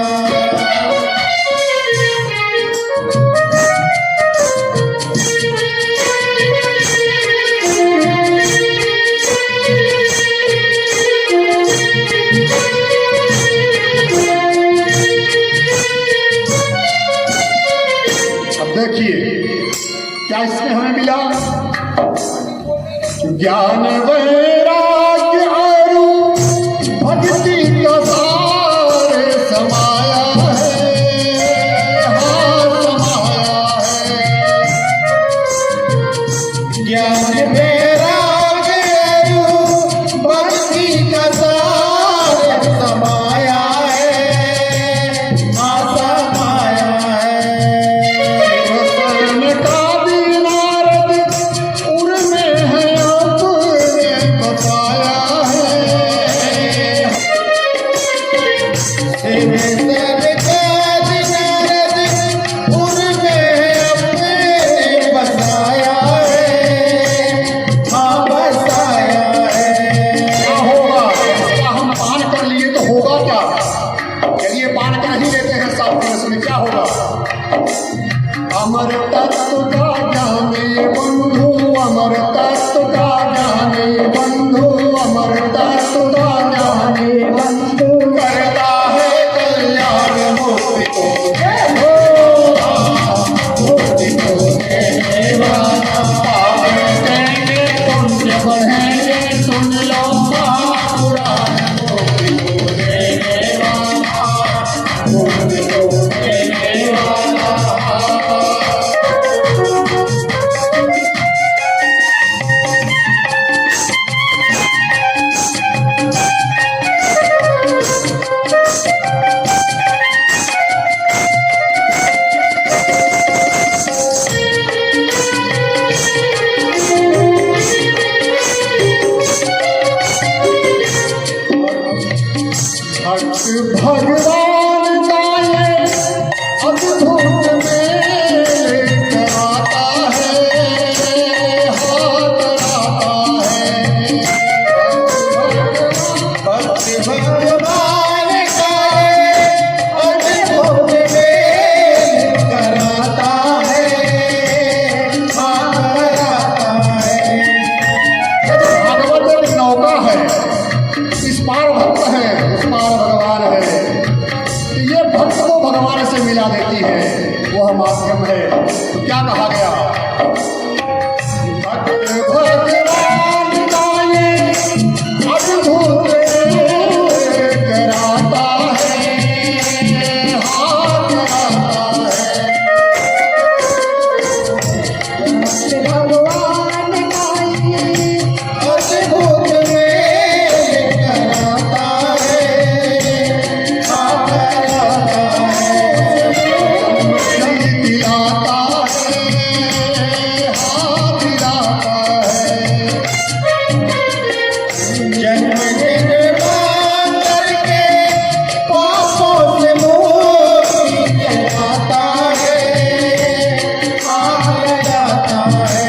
अब देखिए क्या इसमें हमें मिला, ज्ञान वैराग्य और भक्ति का सार समाया है, हाँ समाया है। ज्ञान वैराग्य भक्ति का सार समाया है, हाँ समाया है। वसन का भी नारद उर में है अपने बताया है। क्या होगा इसका हम पान कर लिए तो होगा क्या? चलिए पान कर ही लेते हैं साथ में, इसमें क्या होगा? अमर तत्व का ज्ञान ये बंधु, अमर तत्व का ज्ञान ये बंधु, अमर तत्व का ज्ञान ये बंधु करता है कल्याण मुक्ति को मुक्ति को देने वाला। पाप मिटेंगे पुण्य बढ़ेंगे, सुन लो महापुराण मुक्ति को देने वाला, मुक्ति को देने वाला। भक्त भगवान का ये अद्भुत मेल कराता है, हाथ कराता है। भक्ति भगवान का अद्भुत मेल कराता है, हाँ कराता है। भागवत एक नौका है, इस पार भक्त है, उस पार भगवान है। ये भक्त को भगवान से मिला देती है, वह माध्यम है। तो क्या कहा गया? भक्त भगवान का ये अद्भुत मेल कराता है, हाथ कराता है। भगवान का ये अद्भुत मेल कराता है, हाँ कराता है। नहीं दिलाता है, हाथ दिलाता है। जन्म निर्वाण करके पापों से मुक्ति दिलाता है, हाँ लगाता है।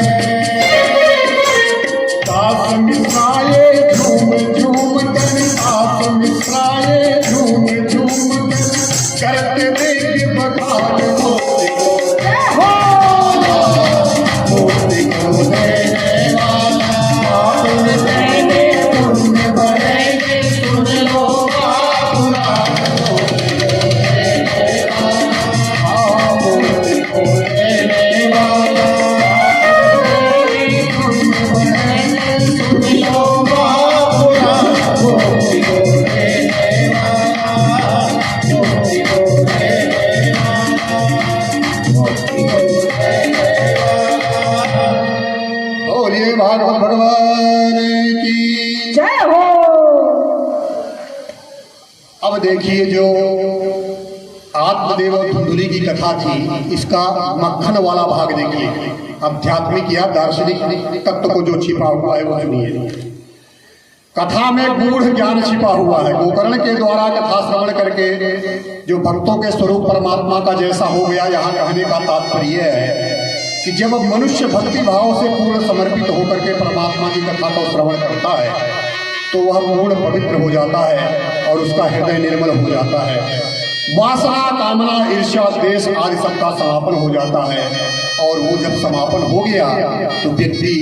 दास मिश्राए झूम झूम कर, दास मिश्राए झूम झूम कर, करते देख बखान मुक्ति को मुक्ति को देने वाला। पाप मिटेंगे पुण्य बढ़ेंगे, सुन लो महापुराण मुक्ति को देने वाला, हाँ मुक्ति को देने वाला। पुण्य बढ़ेंगे, सुन लो महापुराण मुक्ति को देने वाला, मुक्ति को देने वाला, मुक्ति को देने वाला। बोलिए भागवत भगवान की। जय हो। अब देखिए जो आत्मदेव और धुंधुली की कथा थी, इसका मक्खन वाला भाग देखिए। आध्यात्मिक या दार्शनिक तत्व को जो छिपा हुआ है वो सुनिए। कथा में गूढ़ ज्ञान छिपा हुआ है। गोकर्ण के द्वारा कथा श्रवण करके जो भक्तों के स्वरूप परमात्मा का जैसा हो गया, यहाँ कहने का तात्पर्य है कि जब मनुष्य भक्ति भाव से पूर्ण समर्पित होकर के परमात्मा की कथा को श्रवण करता है तो वह पूर्ण पवित्र हो जाता है और उसका हृदय निर्मल हो जाता है। वासना, कामना, ईर्ष्या, द्वेष आदि सबका समापन हो जाता है। और वो जब समापन हो गया तो व्यक्ति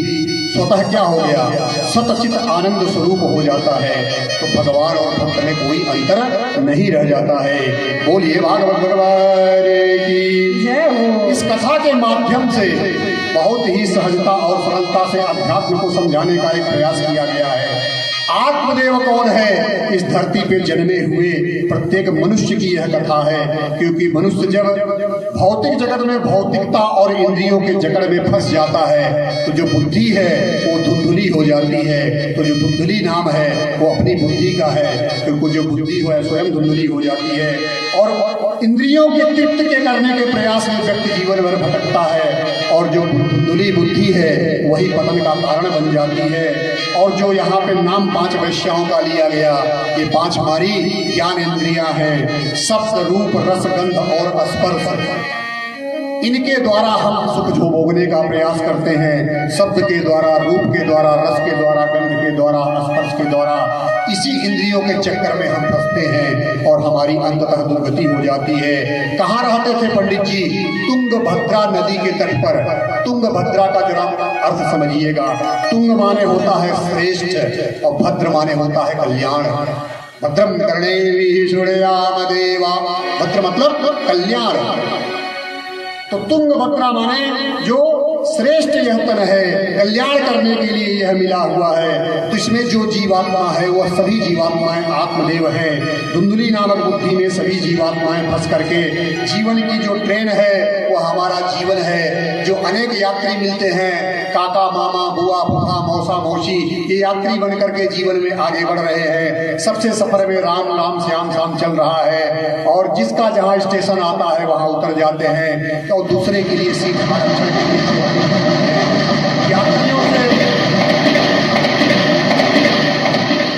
स्वतः क्या हो गया, सतचित आनंद स्वरूप हो जाता है। तो भगवान और भक्त में कोई अंतर नहीं रह जाता है। बोलिए भागवत भगवान की जय हो। इस कथा के माध्यम से बहुत ही सहजता और सरलता से अध्यात्म को समझाने का एक प्रयास किया गया है। आत्मदेव कौन है? इस धरती पे जन्मे हुए प्रत्येक मनुष्य की यह कथा है। क्योंकि मनुष्य जब भौतिक जगत में भौतिकता और इंद्रियों के जकड़ में फंस जाता है तो जो बुद्धि है वो धुंधली हो जाती है। तो जो धुंधली नाम है वो अपनी बुद्धि का है, क्योंकि जो बुद्धि है स्वयं धुंधली हो जाती है और इंद्रियों के तृप्त के करने के प्रयास में व्यक्ति जीवन भर भटकता है। और जो धुंधली बुद्धि है वही पतन का कारण बन जाती है। और जो यहाँ पे नाम 5 वैश्याओं का लिया गया, ये 5 हमारी ज्ञान इंद्रियां हैं। शब्द, रूप, रस, गंध और स्पर्श, इनके द्वारा हम सुख जो भोगने का प्रयास करते हैं। शब्द के द्वारा, रूप के द्वारा, रस के द्वारा, गंध के द्वारा, स्पर्श के द्वारा, इसी इंद्रियों के चक्कर में हम फंसते हैं और हमारी अंततः दुर्गति हो जाती है। कहाँ रहते थे पंडित जी? तुंगभद्रा नदी के तट पर। तुंगभद्रा का जरा अर्थ समझिएगा। तुंग माने होता है श्रेष्ठ और भद्र माने होता है कल्याण। भद्रम कर्णेभिः शृणुयाम देवा, भद्र मतलब कल्याण। तो तुंगभद्रा माने जो श्रेष्ठ यह तन है, कल्याण करने के लिए यह मिला हुआ है। तो इसमें जो जीवात्मा है वह सभी जीवात्माएं आत्मदेव है। धुंधली नामक बुद्धि में सभी जीवात्माएं फंस करके जीवन की जो ट्रेन है वह हमारा जीवन है। जो अनेक यात्री मिलते हैं, काका, मामा, बुआ, फूफा, मौसा, मौसी, ये यात्री बन करके जीवन में आगे बढ़ रहे हैं। सबसे सफर में राम राम श्याम श्याम चल रहा है और जिसका जहाँ स्टेशन आता है वहाँ उतर जाते हैं और दूसरे के लिए सीट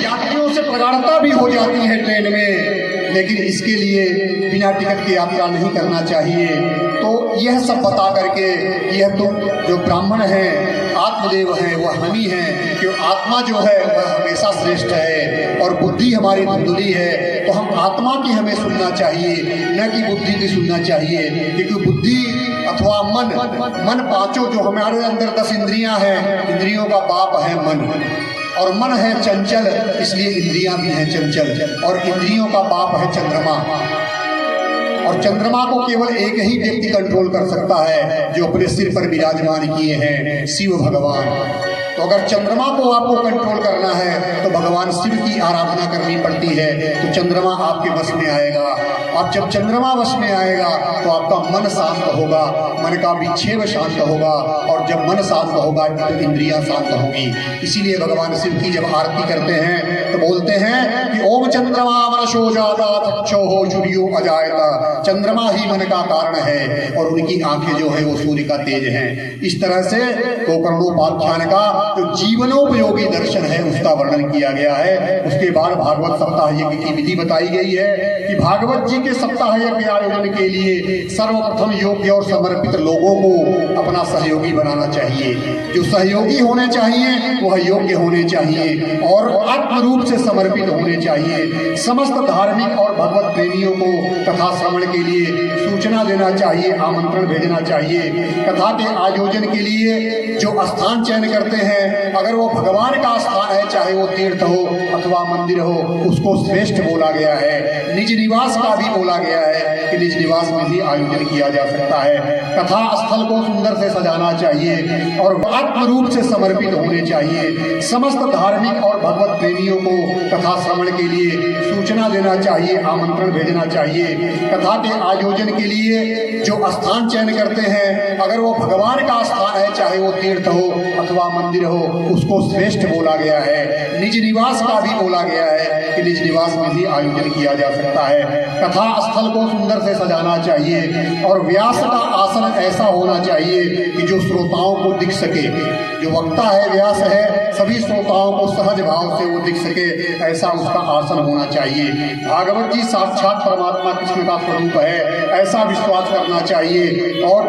यात्रियों से प्रगाढ़ता भी हो जाती है ट्रेन में। लेकिन इसके लिए बिना टिकट की यात्रा नहीं करना चाहिए। तो यह सब बता करके यह तो जो ब्राह्मण है आत्मदेव है वह हम ही हैं। कि आत्मा जो है वह हमेशा श्रेष्ठ है और बुद्धि हमारी धुंधली है। तो हम आत्मा की हमें सुनना चाहिए, न कि बुद्धि की सुनना चाहिए। क्योंकि बुद्धि अथवा मन 5 जो हमारे अंदर 10 इंद्रियां हैं, इंद्रियों का बाप है मन। और मन है चंचल, इसलिए इंद्रियां भी हैं चंचल। और इंद्रियों का बाप है चंद्रमा। और चंद्रमा को केवल एक ही व्यक्ति कंट्रोल कर सकता है जो अपने सिर पर विराजमान किए हैं, शिव भगवान। तो अगर चंद्रमा को आपको कंट्रोल करना है तो भगवान शिव की आराधना करनी पड़ती है। तो चंद्रमा आपके वश में आएगा। अब जब चंद्रमा वश में आएगा तो आपका मन शांत होगा, मन का विक्षेप शांत होगा। और जब मन शांत होगा तो इंद्रियां शांत होगी। इसीलिए भगवान शिव की जब आरती करते हैं तो बोलते हैं कि ओम चंद्रमा मनसो जाता तक्षो हो सूर्यो अजायता। चंद्रमा ही मन का कारण है और उनकी आंखें जो है वो सूर्य का तेज है। इस तरह से गोकर्णोपाख्यान का जो जीवनोपयोगी दर्शन है उसका वर्णन किया गया है। उसके बाद भागवत सप्ताह यज्ञ की विधि बताई गई है कि भागवत जी के सप्ताह यज्ञ आयोजन के लिए सर्वप्रथम योग्य और समर्पित लोगों को अपना सहयोगी बनाना चाहिए। जो सहयोगी होने चाहिए वह योग्य होने चाहिए और आत्म रूप से समर्पित होने चाहिए। समस्त धार्मिक और भगवत प्रेमियों को कथा श्रवण के लिए सूचना देना चाहिए, आमंत्रण भेजना चाहिए। कथा के आयोजन के लिए जो स्थान चयन करते हैं, अगर वो भगवान का स्थान है, चाहे वो तीर्थ हो अथवा मंदिर हो, उसको श्रेष्ठ बोला गया है। निज निवास का भी बोला गया है कि निज निवास में ही आयोजन किया जा सकता है। कथा स्थल को सुंदर से सजाना चाहिए और आत्म रूप से समर्पित होने चाहिए। समस्त धार्मिक और भगवत प्रेमियों को कथा श्रवण के लिए सूचना देना चाहिए, आमंत्रण भेजना चाहिए। कथा के आयोजन के लिए जो स्थान चयन करते हैं, अगर वो भगवान का स्थान है, चाहे वो तीर्थ हो अथवा मंदिर जो हो उसको श्रेष्ठ बोला गया है। निज निवास का भी बोला गया है कि निज निवास में भी आयोजन किया जा सकता है। कथा स्थल को सुंदर से सजाना चाहिए और व्यास का आसन ऐसा होना चाहिए कि जो श्रोताओं को दिख सके। जो वक्ता है, व्यास है, सभी श्रोताओं को सहज भाव से वो दिख सके, ऐसा उसका आसन होना चाहिए। भागवत जी साक्षात परमात्मा कृष्ण का स्वरूप है, ऐसा विश्वास करना चाहिए और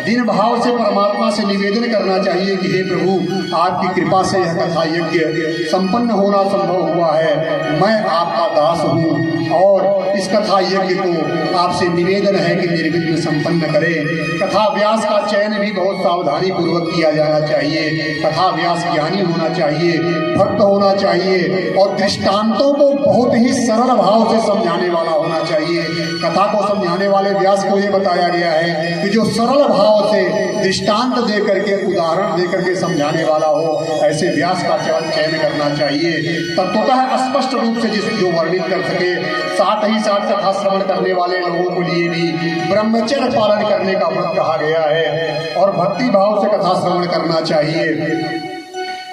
दिन भाव से परमात्मा से निवेदन करना चाहिए कि हे प्रभु, आपकी कृपा से यह कथा यज्ञ संपन्न होना संभव हुआ है। मैं आपका दास हूँ और इस कथा यज्ञ को आपसे निवेदन है कि निर्विघ्न संपन्न करें। कथा व्यास का चयन भी बहुत सावधानी पूर्वक किया जाना चाहिए। कथा व्यास ज्ञानी होना चाहिए, भक्त होना चाहिए और दृष्टांतों को बहुत ही सरल भाव से समझाने वाला होना चाहिए। कथा को समझाने वाले व्यास को ये बताया गया है कि जो सरल भाव से दृष्टांत दे करके, उदाहरण दे करके समझाने वाला हो, ऐसे व्यास का चयन करना चाहिए। तत्वतः स्पष्ट रूप से जो वर्णित कर सके, साथ ही साथ कथा श्रवण करने वाले लोगों के लिए भी ब्रह्मचर्य पालन करने का व्रत कहा गया है और भक्ति भाव से कथा श्रवण करना चाहिए।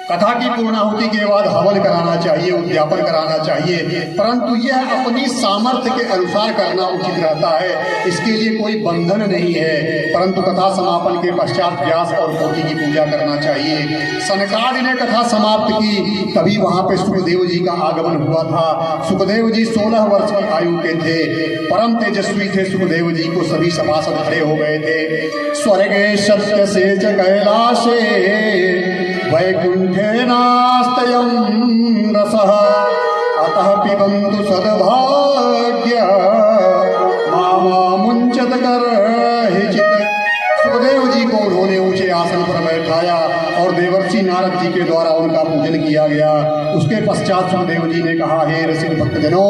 कथा की पूर्णाहुति के बाद हवन कराना चाहिए, उद्यापन कराना चाहिए, परंतु यह अपनी सामर्थ्य के अनुसार करना उचित रहता है। इसके लिए कोई बंधन नहीं है, परंतु कथा समापन के पश्चात व्यास और पोथी की पूजा करना चाहिए। सनकादि ने कथा समाप्त की, तभी वहां पे सुखदेव जी का आगमन हुआ था। सुखदेव जी 16 वर्ष की आयु के थे, परम तेजस्वी थे। सुखदेव जी को सभी सभासद खड़े हो गए थे। स्वर्गे सत्य से कैलाशे वैकुंठे नास्तयं रसः अतः पिबन्तु सद्भाग्य मामुञ्चत करहिचित्। सुखदेव जी को उन्होंने ऊंचे आसन पर बैठाया और देवर्षि नारद जी के द्वारा उनका पूजन किया गया। उसके पश्चात सुखदेव जी ने कहा, हे रसिक भक्तजनों,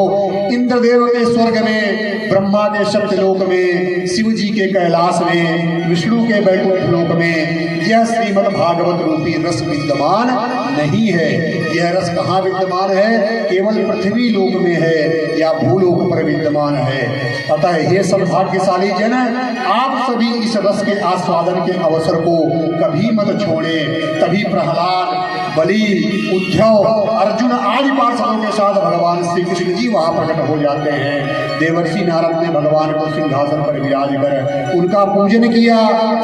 इंद्रदेव के स्वर्ग में, ब्रह्मा के सत्यलोक में, शिव जी के कैलाश में, विष्णु के वैकुंठ लोक में यह श्रीमद् भागवत रूपी रस विद्यमान नहीं है। यह रस कहाँ विद्यमान है? केवल पृथ्वी लोक में है या भूलोक पर विद्यमान है। अतः हे सद्भाग्यशाली जन, आप सभी इस रस के आस्वादन के अवसर को कभी मत छोड़ें। तभी प्रहलाद, बलि, उद्धव, अर्जुन आदि पार्षदों के साथ भगवान श्री कृष्ण जी वहां प्रकट हो जाते हैं। देवर्षि नारद ने भगवान को सिंहासन पर विराज कर उनका पूजन किया।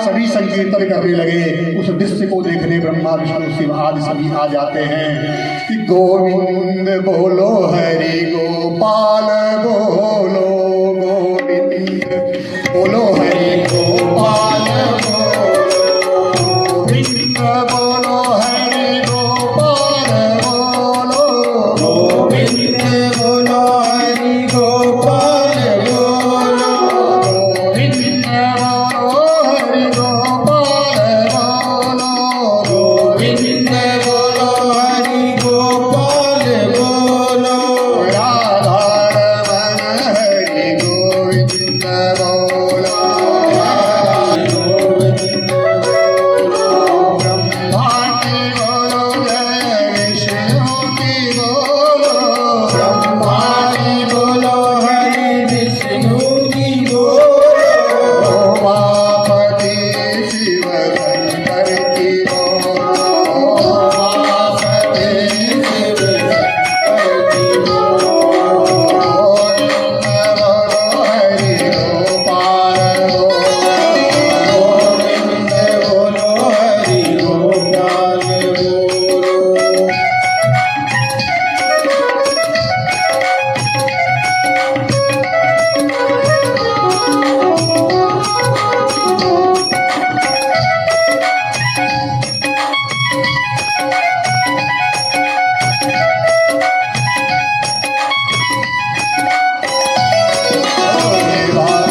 सभी संकीर्तन करने लगे। उस दृश्य को देखने ब्रह्मा, विष्णु, शिव आदि सभी आ जाते हैं कि गोविंद बोलो, हरि गोपाल बोलो, गोविंद बोलो, हरि गोपाल बोलो, गोविंद बोलो, हरि गोपाल बोलो, गोविंद बोलो, हरि गोपाल बोलो, गोविंद बोलो, हरि गोपाल बोलो, गोविंद बोलो, हरि गोपाल बोलो, राधा रमण हरि गोविंद बोलो, राधा गोविंद बोलो, ब्रह्मा की बोलो, जय विष्णु की बोलो, ब्रह्मा की बोलो, हरि विष्णु की बोलो, उमापति शिव शंकर की बोलो, उमापति शिव शंकर की बोलो, गोविंद बोलो, हरि गोपाल बोलो, गोविंद बोलो, हरि गोपाल बोलो।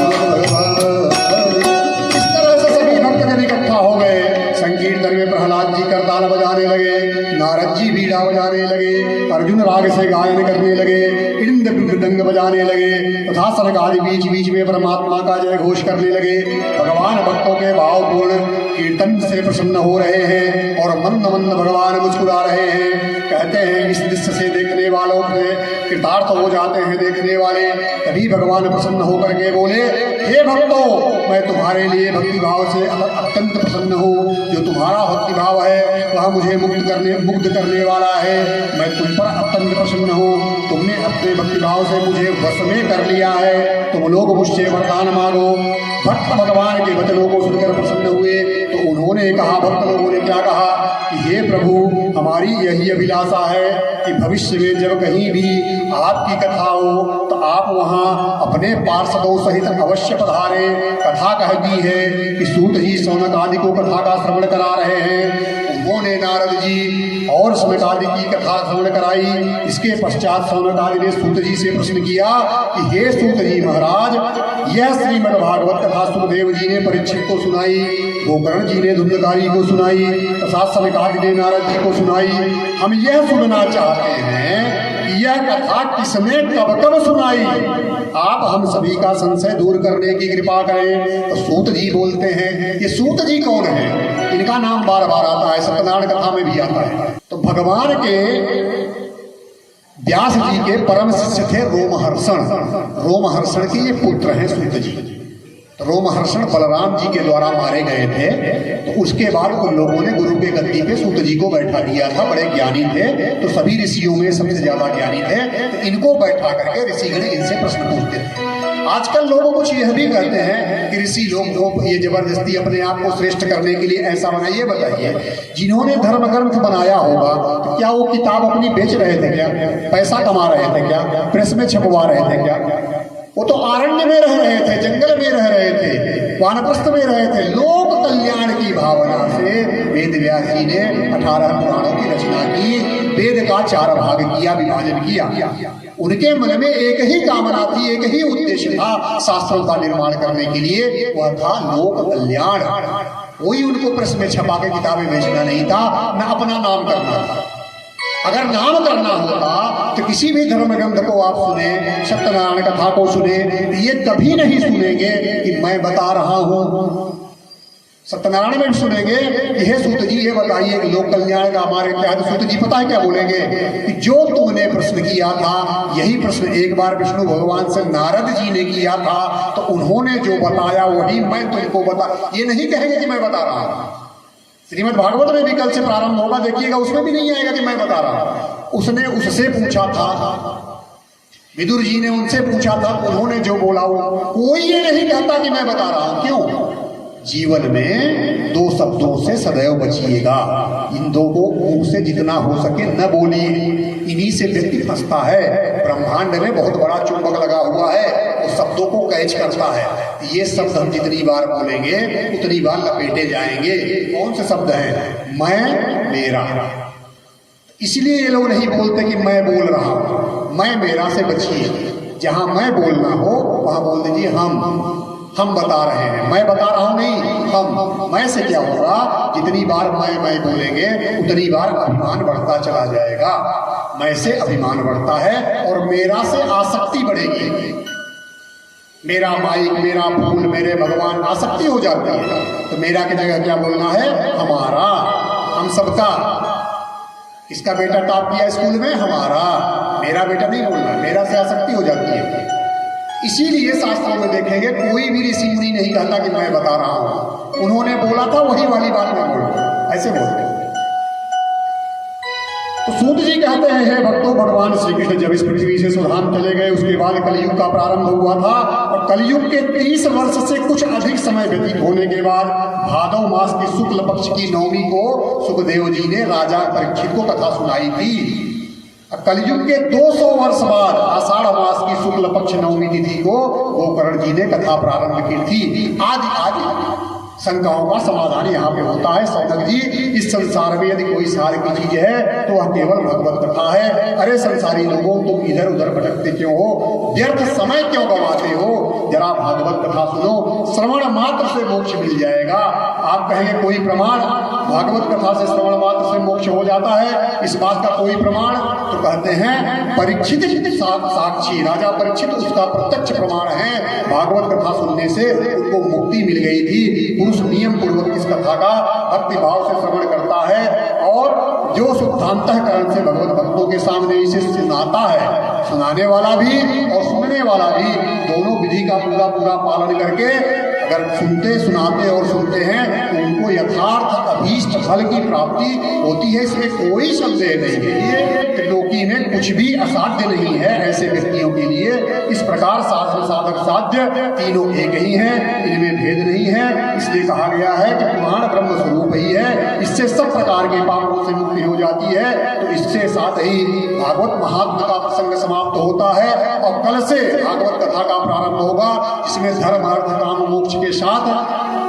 इस तरह से सभी भक्तजन इकट्ठा हो गए। संकीर्तन में प्रहलाद जी करताल बजाने लगे, नारद जी बीड़ा बजाने लगे, अर्जुन राग से गायन करने लगे, इंद्र मृदंग बजाने लगे तथा सरगारी बीच बीच में परमात्मा का जय घोष करने लगे। भगवान भक्तों के भावपूर्ण कीर्तन से प्रसन्न हो रहे हैं और मंद मंद भगवान मुस्कुरा रहे हैं। कहते हैं इस दृश्य से देखने वालों से कृतार्थ हो जाते हैं देखने वाले। तभी भगवान प्रसन्न होकर के बोले, हे भक्तों, मैं तुम्हारे लिए भक्ति भाव से अत्यंत प्रसन्न हूँ। जो तुम्हारा भक्ति भाव है वह मुझे मुग्ध करने वाला है। मैं तुम पर अत्यंत प्रसन्न हूँ। तुमने अपने भक्तिभाव से मुझे वश में कर लिया है। तुम लोग मुझसे वरदान मांगो। भक्त भगवान के वचनों को सुनकर प्रसन्न हुए तो उन्होंने कहा, भक्त लोगों ने क्या कहा कि हे प्रभु, हमारी यही अभिलाषा है कि भविष्य में जब कहीं भी आपकी कथा हो तो आप वहाँ अपने पार्षदों सहित अवश्य पधारे। कथा कहती है कि सूत जी शौनक आदि को कथा का श्रवण करा रहे हैं। उन्होंने नारद जी और शौनक आदि की कथा श्रवण कराई। इसके पश्चात शौनक आदि ने सूत जी से प्रश्न किया कि हे सूत जी महाराज, यह श्रीमद् भागवत कथा सुखदेव जी ने परीक्षित को सुनाई, गोकर्ण जी ने धुंधकारी को सुनाई तथा शौनक आदि ने नारद जी को सुनाई। हम यह सुनना चाहते हैं कि यह कथा किसने कब कब सुनाई। आप हम सभी का संशय दूर करने की कृपा करें। तो सूत जी बोलते हैं, ये सूत जी कौन है? इनका नाम बार बार आता है, सत्यनारायण कथा में भी आता है। तो भगवान के व्यास जी के परम शिष्य थे रोमहर्षण। रोमहर्षण के ये पुत्र हैं सूत जी। तो रोमहर्षण बलराम जी के द्वारा मारे गए थे। तो उसके बाद उन लोगों ने गुरु के गद्दी पे सूत जी को बैठा दिया था। बड़े ज्ञानी थे, तो सभी ऋषियों में सबसे ज्यादा ज्ञानी थे। तो इनको बैठा करके ऋषिगण इनसे प्रश्न पूछते थे। आजकल लोग कुछ यह भी कहते हैं कि ऋषि लोग को ये जबरदस्ती अपने आप को श्रेष्ठ करने के लिए ऐसा बनाइए। बताइए, जिन्होंने धर्म ग्रंथ बनाया होगा तो क्या वो किताब अपनी बेच रहे थे क्या? पैसा कमा रहे थे क्या? प्रेस में छपवा रहे थे क्या? वो तो आरण्य में रह रहे थे, जंगल में रह रहे थे, वानप्रस्थ में रहे थे। लोक कल्याण की भावना से वेद व्यास जी ने 18 पुराणों की रचना की, वेद का 4 भाग किया, विभाजन किया। उनके मन में एक ही कामना थी, एक ही उद्देश्य था शास्त्रों का निर्माण करने के लिए, वह था लोक कल्याण। कोई उनको प्रेस में छपा के किताबें बेचना नहीं था, न अपना नाम करना था। अगर नाम करना होता तो किसी भी धर्म ग्रंथ को आप सुने, सत्यनारायण कथा को सुने, ये कभी नहीं सुनेंगे कि मैं बता रहा हूं। सत्यनारायण में सुनेंगे कि हे सूत जी ये बताइए कि लोक कल्याण का हमारे क्या है। तो सूत जी पता है क्या बोलेंगे कि जो तुमने प्रश्न किया था यही प्रश्न एक बार विष्णु भगवान से नारद जी ने किया था, तो उन्होंने जो बताया वही मैं तुमको बता। ये नहीं कहेंगे कि मैं बता रहा हूं। श्रीमद् भागवत में भी कल से प्रारंभ होगा, देखिएगा, उसमें भी नहीं आएगा कि मैं बता रहा हूं। उसने उससे पूछा था, विदुर जी ने उनसे पूछा था, उन्होंने जो बोला वो कोई ये नहीं कहता कि मैं बता रहा हूं। क्यों? जीवन में 2 शब्दों से सदैव बचिएगा। इन 2 को मुंह से जितना हो सके न बोलिए। इन्हीं से व्यक्ति फंसता है। ब्रह्मांड में बहुत बड़ा चुंबक लगा हुआ है, वो शब्दों को कैच करता है। ये शब्द हम जितनी बार बोलेंगे उतनी बार लपेटे जाएंगे। कौन से शब्द हैं? मैं, मेरा। इसलिए ये लोग नहीं बोलते कि मैं बोल रहा हूं। मैं मेरा से बचिए। जहां मैं बोलना हो वहां बोल दीजिए हम बता रहे हैं। मैं बता रहा हूं नहीं, हम। मैं से क्या होगा? जितनी बार मैं बोलेंगे उतनी बार अभिमान बढ़ता चला जाएगा। मैं से अभिमान बढ़ता है और मेरा से आसक्ति बढ़ेगी। मेरा माइक, मेरा फूल, मेरे भगवान, आसक्ति हो जाती है। तो मेरा की जगह क्या बोलना है? हमारा, हम सबका। इसका बेटा टॉप किया स्कूल में, हमारा। मेरा बेटा नहीं बोलना, मेरा से आसक्ति हो जाती है। इसीलिए शास्त्रों में देखेंगे कोई भी ऋषि मुनि नहीं कहता कि मैं बता रहा हूं। उन्होंने बोला था वही वाली बात मैं बोलूं, ऐसे बोलते हैं। तो सूत जी कहते हैं, हे भक्तों, भगवान श्री कृष्ण जब इस पृथ्वी से सुधाम चले गए उसके बाद कलयुग का प्रारंभ हुआ था। और कलयुग के 30 वर्ष से कुछ अधिक समय व्यतीत होने के बाद भादव मास की शुक्ल पक्ष की नवमी को सुखदेव जी ने राजा परीक्षित को कथा सुनाई थी। कलयुग के 200 वर्ष बाद आषाढ़ मास की शुक्ल पक्ष नवमी तिथि को गोकर्ण जी ने कथा प्रारंभ की थी। आज शंकाओं का समाधान यहाँ पे होता है। सौनक जी, इस संसार में यदि कोई सार की चीज है तो वह केवल भगवत कथा है। अरे संसारी लोगों, तुम इधर उधर भटकते क्यों हो? व्यर्थ समय क्यों गवाते हो? जरा भागवत कथा सुनो, श्रवण मात्र से मोक्ष मिल जाएगा। आप कहेंगे कोई प्रमाण? भागवत कथा से श्रवण मात्र से मोक्ष हो जाता है, इस बात का कोई प्रमाण? तो कहते हैं परीक्षित साक्षी, राजा परीक्षित उसका प्रत्यक्ष प्रमाण है। भागवत कथा सुनने से उनको मुक्ति मिल गई थी। पुरुष नियम पूर्वक इस कथा का भक्ति भाव से श्रवण करता है और जो शुद्धांतःकरण से भगवत भक्तों के सामने इसे सुनाता है, सुनाने वाला भी और सुनने वाला भी दोनों विधि का पूरा पालन करके अगर सुनते, सुनाते और सुनते हैं तो उनको यथार्थ अभीष्ट फल की प्राप्ति होती है, इसमें कोई संदेह नहीं है। त्रिलोकी में कुछ भी असाध्य नहीं है ऐसे व्यक्तियों के लिए। इस प्रकार साधन साधक साध्य तीनों एक ही हैं, इनमें भेद नहीं है। इसलिए कहा गया है कि पुराण ब्रह्म स्वरूप ही है, इससे सब प्रकार के पापों से मुक्ति हो जाती है। तो इससे साथ ही भागवत महात्म का प्रसंग समाप्त होता है और कल से भागवत कथा का प्रारंभ होगा, जिसमें धर्म अर्थ काम मोक्ष के साथ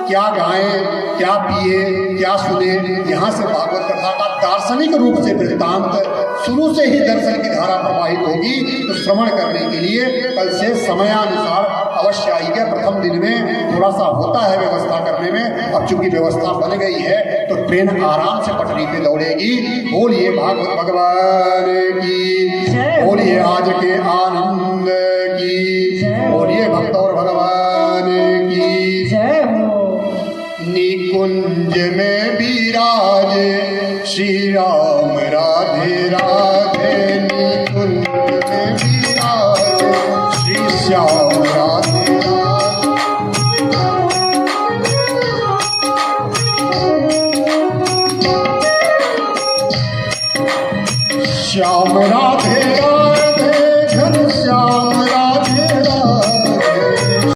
क्या गाएं, क्या पिए, क्या सुने, यहाँ से भागवत कथा का दार्शनिक रूप से वृत्तांत शुरू से ही दर्शन की धारा प्रवाहित होगी। तो श्रवण करने के लिए कल से समयानुसार अवश्य आइएगा। प्रथम दिन में थोड़ा सा होता है व्यवस्था करने में, अब चूंकि व्यवस्था बन गई है तो ट्रेन आराम से पटरी पे दौड़ेगी। बोलिए भागवत भगवान की, बोलिए आज के आनंद की, बोलिए भक्त और भगवान की जय हो। निकुंज में विराज श्री राम राधे राधे, निकुंज में विराज श्री श्याम राधे राधे। श्याम राधे